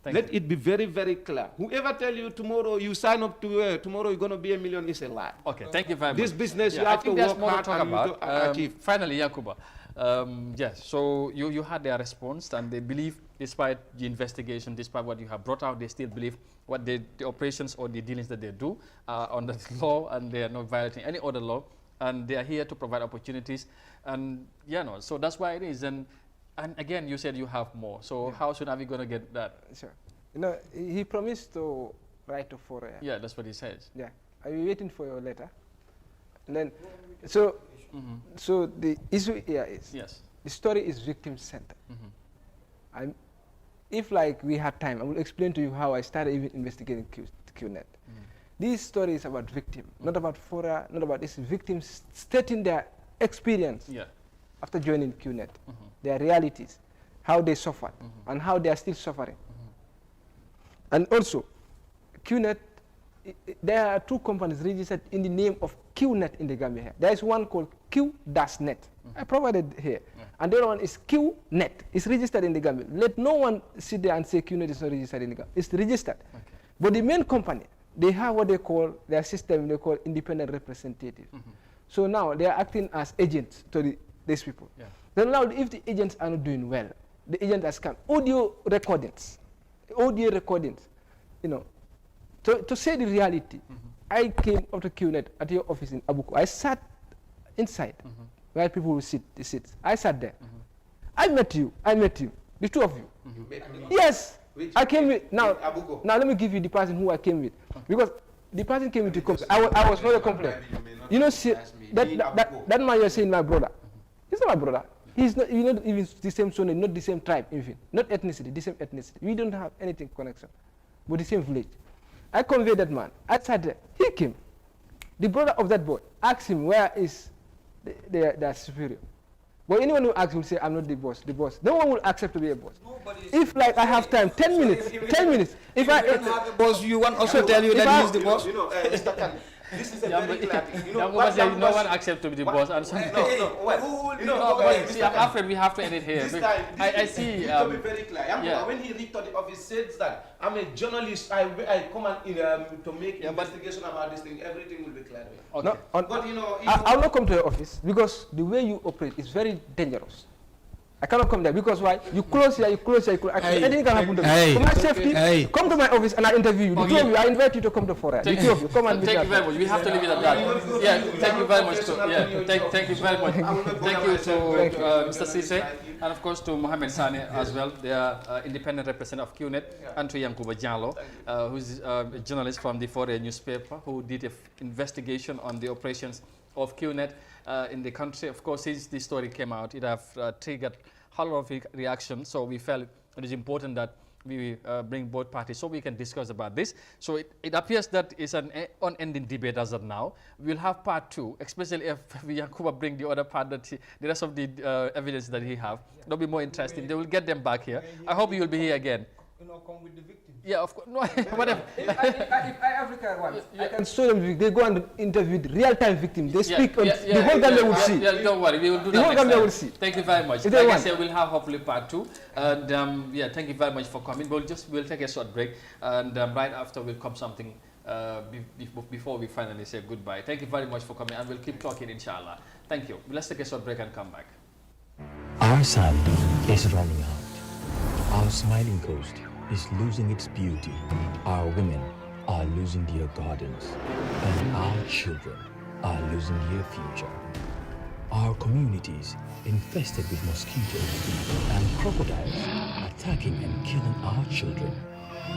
Let it be very, very clear. Whoever tell you tomorrow you sign up to tomorrow you're going to be a million is a lie. Okay, thank you very much. This business you have to work hard and to achieve. Finally, Yankuba, yes, so you had their response, and they believe, despite the investigation, despite what you have brought out, they still believe what the operations or the dealings that they do are under the law, and they are not violating any other law, and they are here to provide opportunities, and so that's why it is. And again, you said you have more. So how soon are we going to get that? Sure. You know, he promised to write to Fora. Yeah, that's what he says. Yeah. Are you waiting for your letter? And then, so the issue here is, the story is victim-centered. If like we had time, I will explain to you how I started even investigating Qnet. This story is about victim, not about Fora, not about this victims stating their experience after joining Qnet. Their realities, how they suffered, and how they are still suffering. And also, Qnet, there are 2 companies registered in the name of Qnet in the Gambia here. There is one called Q-Net. I provided here. And the other one is Qnet. It's registered in the Gambia. Let no one sit there and say Qnet is not registered in the Gambia. It's registered. But the main company, they have what they call, their system, they call independent representative. So now they are acting as agents to these people. Then now, if the agents are not doing well, the agents are scam. Audio recordings, you know, to say the reality, I came up to Qnet at your office in Abuko. I sat inside where people will sit, the seats. I sat there. I met you, the 2 of you. Yes, I came with, now let me give you the person who I came with. Because the person came with the complaint. I was not a complaint. You know, see, that man you're saying, my brother, he's not my brother. He's not even the same son, not the same tribe, even. Not ethnicity, the same ethnicity. We don't have anything connection, but the same village. I conveyed that man. I sat there. He came. The brother of that boy asked him, where is their superior? But anyone who asks will say, I'm not the boss. No one will accept to be a boss. If like I have time, 10 minutes. If I have a boss, you want us to tell you that he's the boss? You know, Mr. Khan, this is a very clear thing. You know, no one accepts to be the boss. And see, I'm afraid we have to end it here. I see. To be very clear. When he reached to the office, says that I'm a journalist. I come and to make investigation about this thing. Everything will be clear. Okay. No, but you know, I'll not come to your office because the way you operate is very dangerous. I cannot come there because why? You close here, you close here, you close. Anything can happen to me. For my safety, come to my office and I interview you. The two of you, I invite you to come to Foray. The two of you, come and meet me. Thank you very much. We have to leave it at that. Yeah, thank you very much. Thank you very much. Thank you to Mr. Cisse and of course to Mohamed Sane as well. They are independent representative of Qnet, and to Yankuba Jallo, who's a journalist from the Foray newspaper who did an investigation on the operations of Qnet in the country. Of course, since the story came out, it have triggered a lot of reaction. So we felt it is important that we bring both parties so we can discuss about this. So it appears that it's an unending debate as of now. We'll have part 2, especially if Yankuba bring the other part, that the rest of the evidence that he have. That'll be more interesting. They will get them back here. I hope you will be here again. Come with the victims. Yeah, of course. No, whatever. If I Africa once, I can show them. They go and interview the real-time victims. They speak on the whole Gambia will see. Yeah, don't worry, we will do that. The whole Gambia will see. Thank you very much. Like I said, we'll have hopefully part 2. And yeah, thank you very much for coming. We'll take a short break, and right after will come something before we finally say goodbye. Thank you very much for coming, and we'll keep talking, inshallah. Thank you. Let's take a short break and come back. Our sun is running out. Our smiling coast is losing its beauty. Our women are losing their gardens, and our children are losing their future. Our communities infested with mosquitoes and crocodiles attacking and killing our children.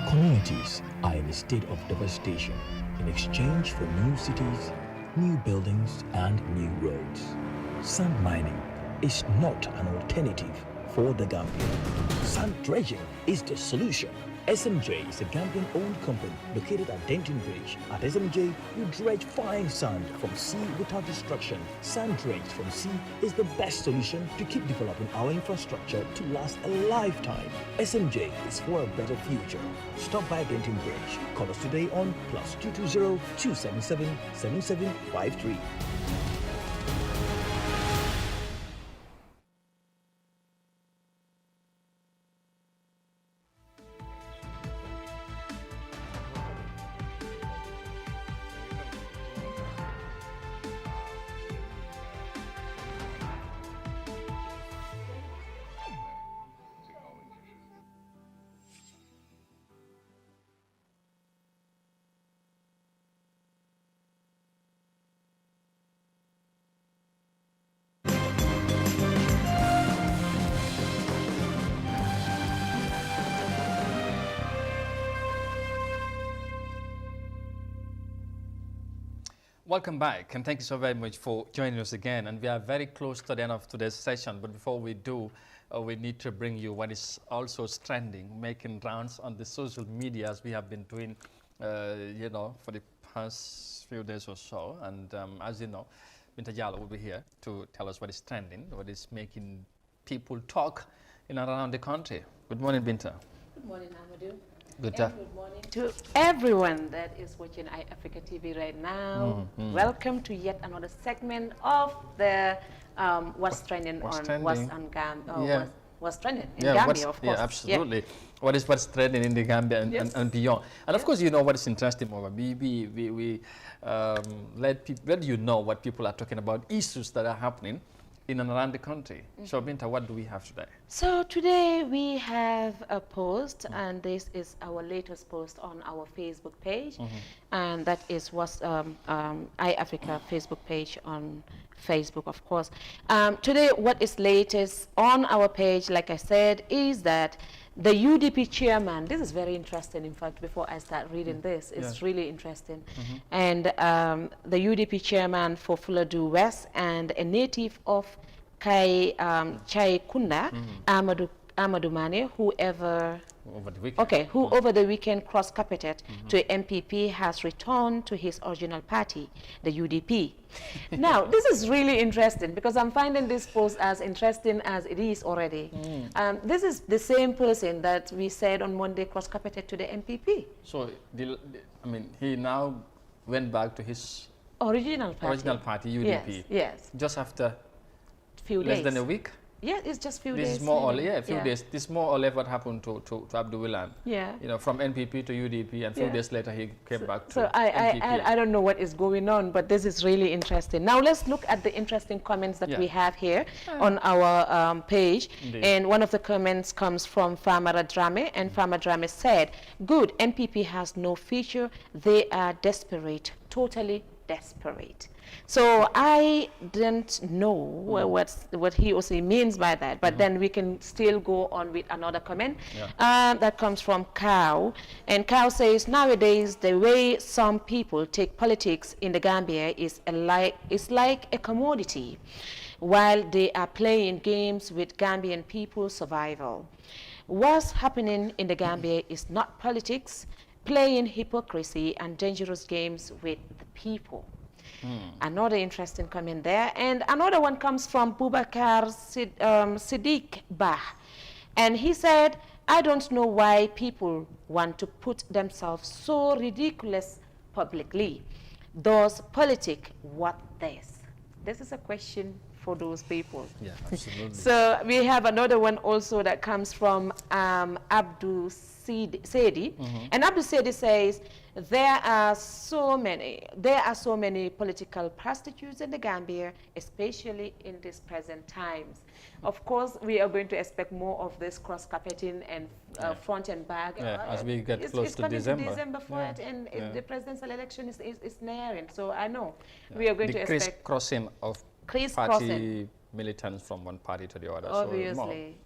Communities are in a state of devastation in exchange for new cities, new buildings, and new roads. Sand mining is not an alternative for the Gambia. Sand dredging is the solution. SMJ is a Gambian-owned company located at Denton Bridge. At SMJ, you dredge fine sand from sea without destruction. Sand dredged from sea is the best solution to keep developing our infrastructure to last a lifetime. SMJ is for a better future. Stop by Denton Bridge. Call us today on +220 277 7753. Welcome back, and thank you so very much for joining us again. And we are very close to the end of today's session, but before we do, we need to bring you what is also trending, making rounds on the social media, as we have been doing, you know, for the past few days or so. And as you know, Binta Jallo will be here to tell us what is trending, what is making people talk in and around the country. Good morning, Binta. Good morning, Amadou. Good morning to everyone that is watching iAfrica TV right now. Welcome to yet another segment of the what's trending what's trending in Gambia, of course. Yeah, absolutely. Yeah. What's trending in the Gambia and beyond. And of course, you know what is interesting, Mova. We let you know what people are talking about, issues that are happening in and around the country. So, Binta, what do we have today? So today we have a post, and this is our latest post on our Facebook page, and that is what's iAfrica Facebook page on Facebook, of course. Today, what is latest on our page, like I said, is that the UDP chairman, this is very interesting, in fact, before I start reading this, it's really interesting. And the UDP chairman for Fuladu West and a native of Chai Kunda, Amadou Mane, who over the weekend cross-carpeted to MPP, has returned to his original party, the UDP. Now, this is really interesting because I'm finding this post as interesting as it is already. This is the same person that we said on Monday cross-carpeted to the MPP. So, I mean, he now went back to his original party, UDP. Yes. Just after few days. Less than a week? Yeah, it's just few this days. Is more maybe. or a few days. This is more or less what happened to Abdul Willan. Yeah. You know, from NPP to UDP, and few days later he came back to NPP. I don't know what is going on, but this is really interesting. Now let's look at the interesting comments that we have here on our page. Indeed. And one of the comments comes from Farmer Drame, and Farmer Drame said, "Good, NPP has no future. They are desperate, totally desperate." So I don't know what he also means by that, but then we can still go on with another comment that comes from Cow. And Cow says, nowadays the way some people take politics in the Gambia is like a commodity, while they are playing games with Gambian people's survival. What's happening in the Gambia is not politics, playing hypocrisy and dangerous games with the people. Another interesting comment there. And another one comes from Bubakar Siddiq Bah. And he said, I don't know why people want to put themselves so ridiculous publicly. Does politics what this? This is a question for those people. Yeah, absolutely. So we have another one also that comes from Abdul Sedi. And Abdul Sedi says, there are so many political prostitutes in the Gambia, especially in these present times. Of course, we are going to expect more of this cross-carpeting and front and back. As we get close to December. December 4th, and the presidential election is nearing. So I know we are going to expect criss-crossing of party militants from one party to the other. Obviously,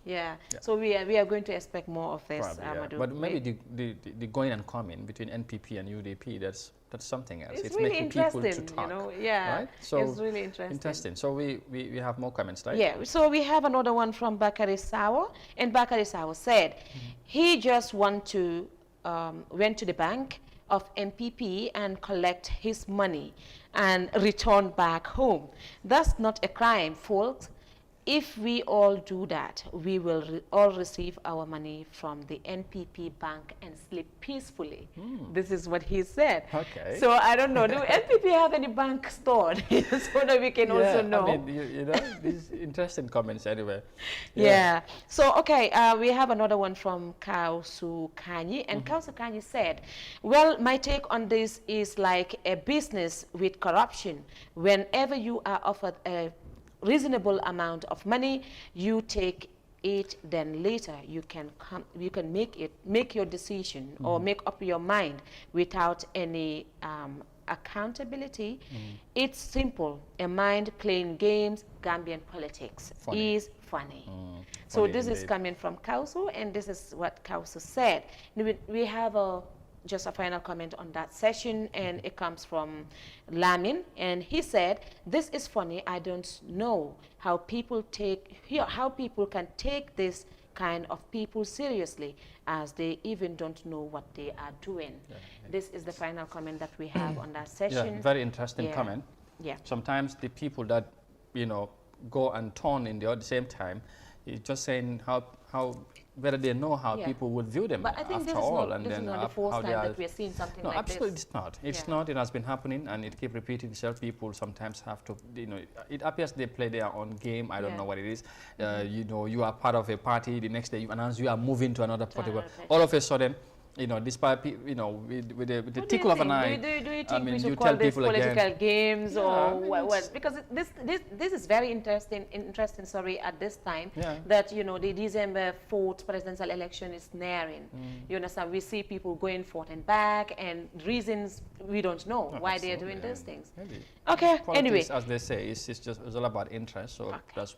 so we are going to expect more of this. Probably, but maybe the going and coming between NPP and UDP, that's something else. It's really making people interesting, to talk, you know. right? So it's really interesting. So we have more comments, right? Yeah. So we have another one from Bakari Sawa, and Bakari Sawa said he just went to the bank of MPP and collect his money and return back home. That's not a crime, folks. If we all do that, we will all receive our money from the NPP bank and sleep peacefully. This is what he said. Okay. So I don't know, do NPP have any bank stored? So that we can also know. I mean, you know, these interesting comments anyway. Yeah. So, okay, we have another one from Kausu Kanyi. And Kausu Kanyi said, well, my take on this is like a business with corruption. Whenever you are offered a reasonable amount of money, you take it, then later you can make your decision or make up your mind without any accountability. It's simple. A mind playing games, Gambian politics is funny. So this is coming from Kausu, and this is what Kausu said. We have just a final comment on that session, and it comes from Lamin, and he said, this is funny. I don't know how people can take this kind of people seriously, as they even don't know what they are doing. This is the final comment that we have on that session. Yeah, very interesting comment. Yeah. Sometimes the people that, you know, go and turn in the same time, it's just saying how whether they know how people would view them. But I think after all, and this then is not the first time that we are seeing something like this. No, absolutely it's not. It's not. It has been happening, and it keeps repeating itself. People sometimes have to, you know, it appears they play their own game. I don't know what it is. You know, you are part of a party. The next day you announce you are moving to another party. All of a sudden, you know, despite, you know, with the tickle of an eye. Do you think I mean, we should you call tell this people political again, games or what? Because this is very interesting. Sorry, at this time that, you know, the December 4th presidential election is nearing. You understand? We see people going forth and back, and reasons we don't know why they are doing these things. Maybe. Okay. Politics, anyway, as they say, it's all about interest. So that's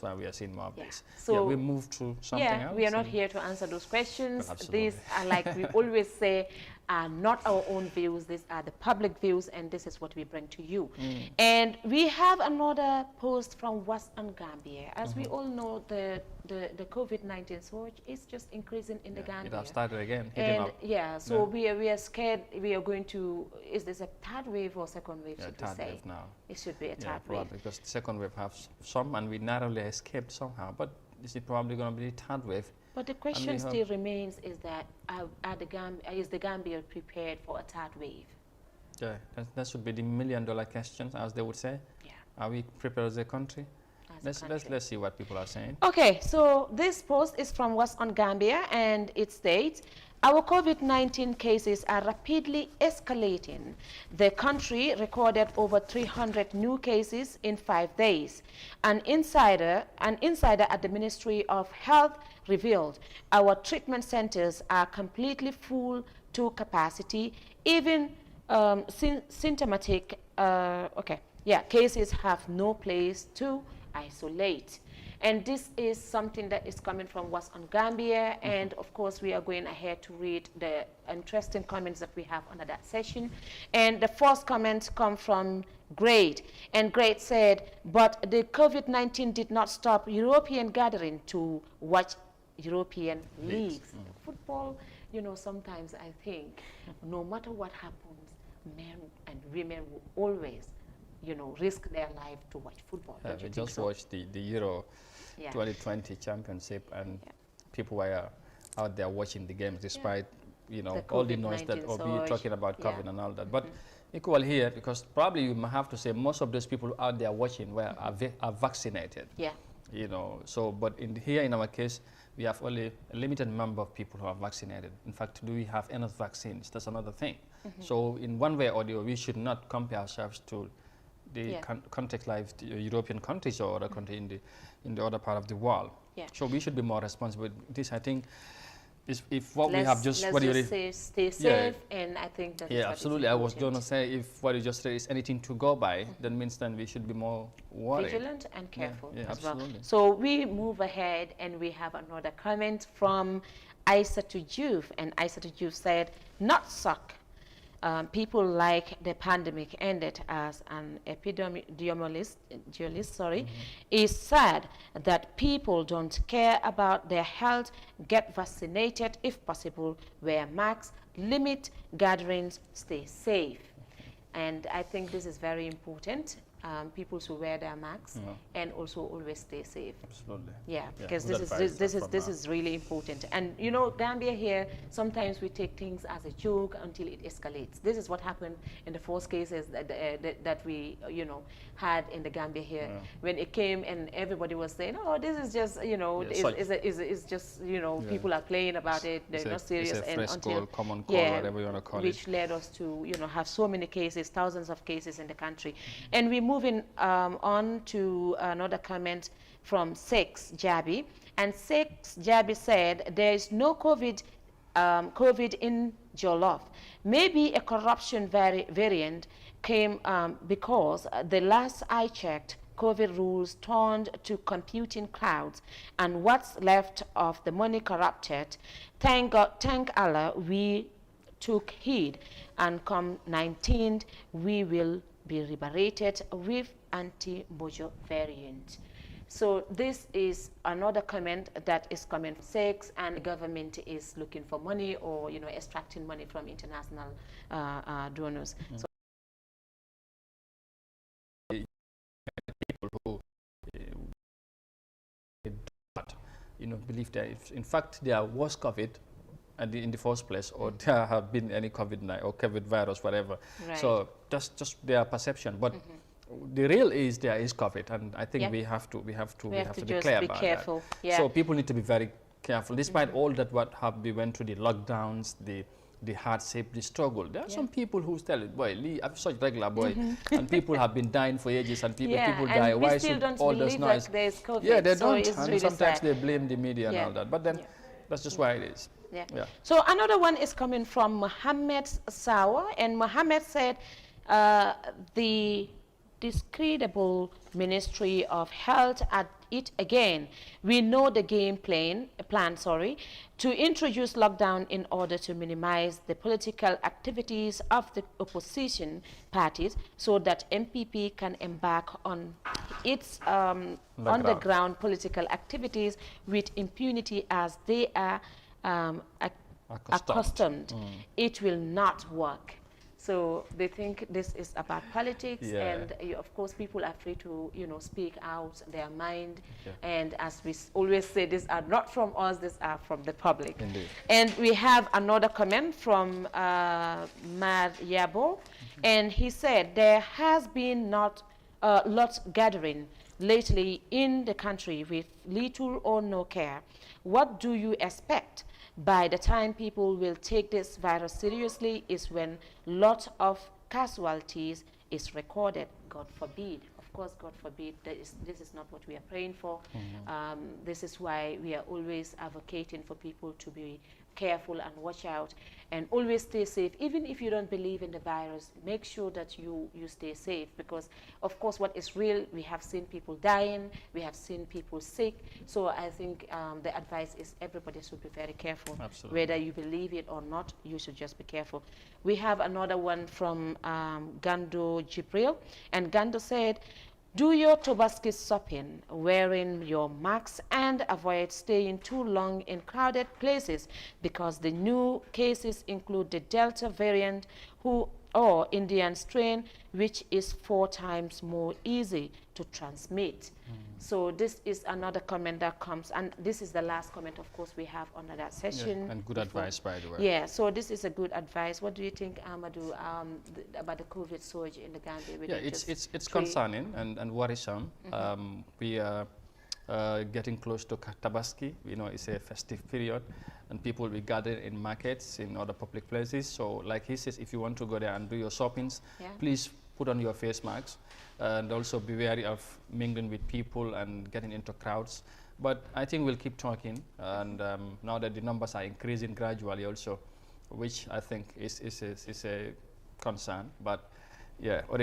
why we are seeing more of this. So we move to something else. we are not here to answer those questions. Absolutely. These are, like we always say, are not our own views. These are the public views, and this is what we bring to you. And we have another post from Western Gambia. As we all know, the COVID-19 surge is just increasing in the Gambia. It has started again. So we are scared. We are going to. Is this a third wave or second wave? Should we say? Third wave now. It should be a third probably, wave, because the second wave has some, and we narrowly escaped somehow. But is it probably going to be the third wave? But the question still remains: is that is the Gambia prepared for a third wave? Yeah, that should be the $1 million question, as they would say. Yeah. Are we prepared as a country? as a country. Let's see what people are saying. Okay, so this post is from What's on Gambia, and it states, our COVID-19 cases are rapidly escalating. The country recorded over 300 new cases in 5 days. An insider at the Ministry of Health revealed our treatment centers are completely full to capacity. Even symptomatic cases have no place to isolate. And this is something that is coming from What's on Gambia, and of course we are going ahead to read the interesting comments that we have under that session. And the first comment comes from Great, and Great said, but the COVID-19 did not stop European gathering to watch European leagues. Football, you know, sometimes I think no matter what happens, men and women will always, you know, risk their life to watch football. We just watched the Euro 2020 Championship, and people were out there watching the games despite, you know, all the noise that we're talking about COVID and all that. But equal here, because probably you might have to say most of those people out there watching are vaccinated. Yeah. You know, so, but here in our case, we have only a limited number of people who are vaccinated. In fact, do we have enough vaccines? That's another thing. So in one way or the other, we should not compare ourselves to the context like the European countries or other country in the other part of the world. So we should be more responsible. This, I think, is if what we have just stay safe, and I think that absolutely. I was going to say, if what you just said is anything to go by, that means then we should be more worried, vigilant and careful as absolutely. well. So we move ahead, and we have another comment from Isa to Juve, and Isa to Juve said, "Not suck. People like the pandemic ended as an epidemiologist, is sad that people don't care about their health. Get vaccinated if possible, wear masks, limit gatherings, stay safe." And I think this is very important. People should wear their masks and also always stay safe. Absolutely. Yeah, because this is really important. And you know, Gambia here, sometimes we take things as a joke until it escalates. This is what happened in the first cases that we had in the Gambia here, when it came and everybody was saying, "Oh, this is just is just people are playing about it. They're not serious." It's a and until common cold, whatever you want to call which led us to have so many cases, thousands of cases in the country. And we moving on to another comment from Sex Jabi, and Sex Jabi said, "There is no COVID in Jollof. Maybe a corruption variant came because the last I checked, COVID rules turned to computing clouds, and what's left of the money corrupted. Thank God, thank Allah, we took heed, and come 19th, we will be liberated with anti-Bojo variant." So this is another comment that is coming from Sex, and the government is looking for money, or extracting money from international donors. So people who believe that in fact there was COVID in the first place, or there have been any COVID-19 or COVID virus, whatever. So that's just their perception. But the real is there is COVID, and I think we have to be clear about careful. that. So people need to be very careful, despite all that we went through, the lockdowns, the hardship, the struggle. There are some people who tell it, boy, I'm such regular boy, and people have been dying for ages, and people die. And why still should don't all this believe noise? that there's COVID. Yeah, they so don't, it's and really sometimes sad. they blame the media and all that. But then that's just why it is. So another one is coming from Mohammed Sawa, and Mohammed said, the discreditable Ministry of Health at it again. We know the game plan, to introduce lockdown in order to minimize the political activities of the opposition parties, so that MPP can embark on its underground political activities with impunity as they are accustomed. It will not work. So they think this is about politics, and of course people are free to speak out their mind. And as we always say, these are not from us; these are from the public. Indeed. And we have another comment from Mad Yabo, and he said there has been not lots gathering lately in the country with little or no care. What do you expect? By the time people will take this virus seriously is when lot of casualties is recorded. God forbid. Of course, God forbid. This is not what we are praying for. This is why we are always advocating for people to be careful and watch out and always stay safe. Even if you don't believe in the virus, make sure that you stay safe, because of course what is real, we have seen people dying, we have seen people sick. So I think the advice is everybody should be very careful. Absolutely. Whether you believe it or not, you should just be careful. We have another one from Gando Jibril, and Gando said, do your Tobaski shopping wearing your mask and avoid staying too long in crowded places, because the new cases include the Delta variant or Indian strain, which is 4 times more easy to transmit. So this is another comment that comes, and this is the last comment, of course, we have on that session. Yeah, and good advice, by the way. Yeah, so this is a good advice. What do you think, Amadou, about the COVID surge in the Gambia? Yeah, it's concerning and worrisome. We are getting close to Tabaski. You know, it's a festive period, and people will be gathered in markets, in other public places. So, like he says, if you want to go there and do your shoppings, please put on your face masks, and also be wary of mingling with people and getting into crowds. But I think we'll keep talking, and now that the numbers are increasing gradually also, which I think is a concern. But yeah, but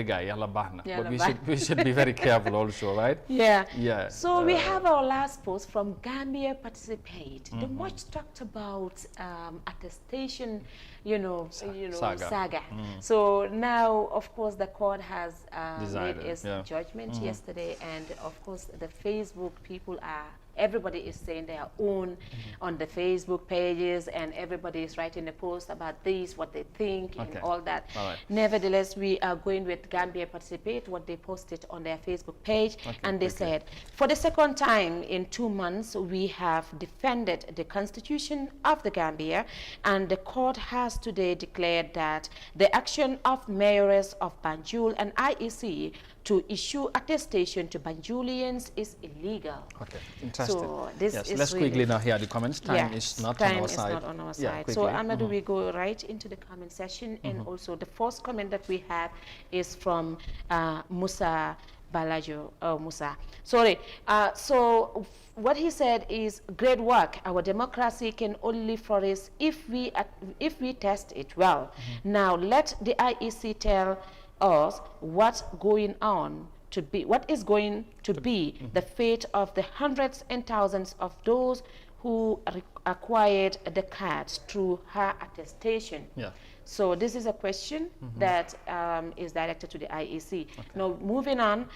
we should be very careful also, right? Yeah. Yeah. So we have our last post from Gambia Participate. The much talked about attestation, saga. So now, of course, the court has made its judgment yesterday, and of course, the Facebook people everybody is saying their own on the Facebook pages, and everybody is writing a post about this, what they think, and all that. Nevertheless, we are going with Gambia Participate, what they posted on their Facebook page, and they said, for the second time in 2 months, we have defended the Constitution of the Gambia, and the court has today declared that the action of mayors of Banjul and IEC to issue attestation to Banjulians is illegal. Okay, interesting. So this is let's really quickly now hear the comments. Time is not on our side. Time is not on our Yeah, side. So Amadou, we go right into the comment session, and also the first comment that we have is from Musa Balajo. Oh, Musa. Sorry. So what he said is, great work. Our democracy can only flourish if we test it well. Now let the IEC tell us what is going to be the fate of the hundreds and thousands of those who acquired the cards through her attestation. So this is a question that is directed to the IEC. Now moving on,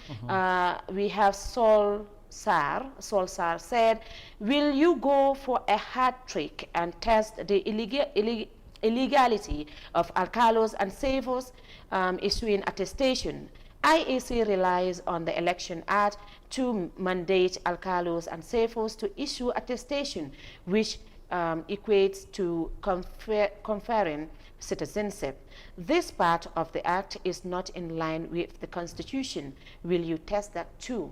we have Sol Sar said, will you go for a hat trick and test the illegality of alcalos and savos issuing attestation? IEC relies on the Election Act to mandate alcalos and savos to issue attestation, which equates to conferring citizenship. This part of the act is not in line with the Constitution. Will you test that too?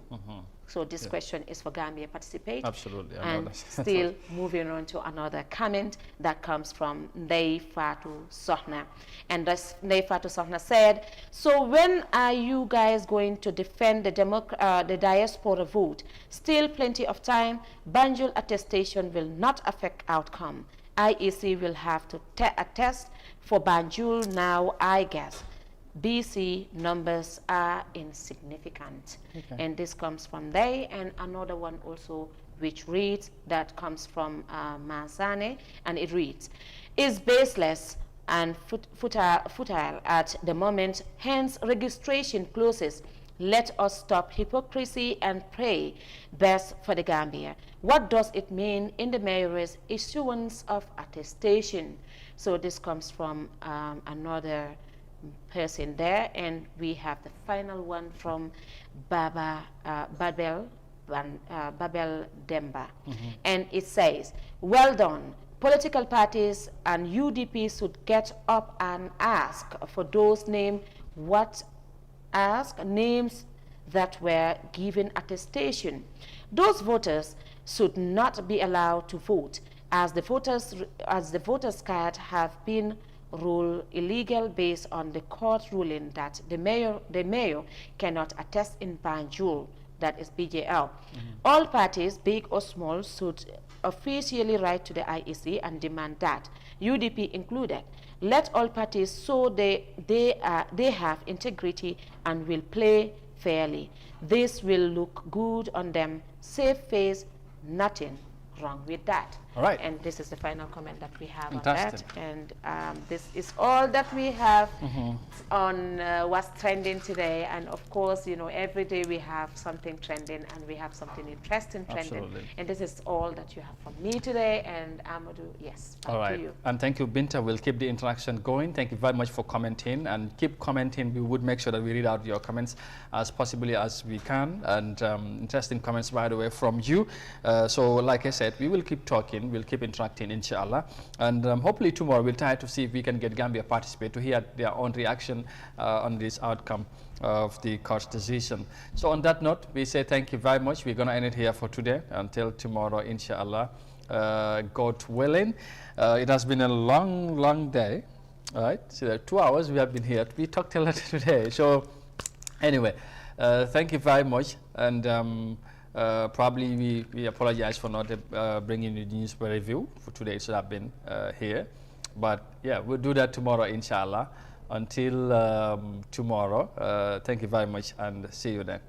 So this question is for Gambia Participate. Absolutely. And still moving on to another comment that comes from Ndei Fatu Sohna. And Ndei Fatu Sohna said, so when are you guys going to defend the diaspora vote? Still plenty of time. Banjul attestation will not affect outcome. IEC will have to attest for Banjul now, I guess. BC numbers are insignificant. And this comes from they, and another one also which reads, that comes from Mansane, and it reads, is baseless and futile at the moment, hence registration closes. Let us stop hypocrisy and pray best for the Gambia. What does it mean in the mayor's issuance of attestation? So this comes from another person there, and we have the final one from Babel Demba, and it says, well done. Political parties and UDP should get up and ask for those names that were given attestation. Those voters should not be allowed to vote, as the voters' card have been ruled illegal based on the court ruling that the mayor cannot attest in Banjul, that is BJL. All parties, big or small, should officially write to the IEC and demand that, UDP included, let all parties show they have integrity and will play fairly. This will look good on them. Save face, nothing wrong with that. All right. And this is the final comment that we have Fantastic. on that. And this is all that we have on what's trending today. And of course, you know, every day we have something trending and we have something interesting trending. Absolutely. And this is all that you have from me today. And Amadou, yes, back All right. to you. And thank you, Binta. We'll keep the interaction going. Thank you very much for commenting, and keep commenting. We would make sure that we read out your comments as possibly as we can, and interesting comments, by the way, from you. So like I said, we will keep talking. We'll keep interacting, inshallah. And hopefully tomorrow we'll try to see if we can get Gambia participate to hear their own reaction on this outcome of the court's decision. So on that note, we say thank you very much. We're going to end it here for today until tomorrow, inshallah. God willing. It has been a long day. All right, so 2 hours we have been here. We talked a lot today. So anyway, thank you very much. And probably we apologize for not bringing you the news review for today. It should have been here. But yeah, we'll do that tomorrow, inshallah. Until tomorrow, thank you very much and see you then.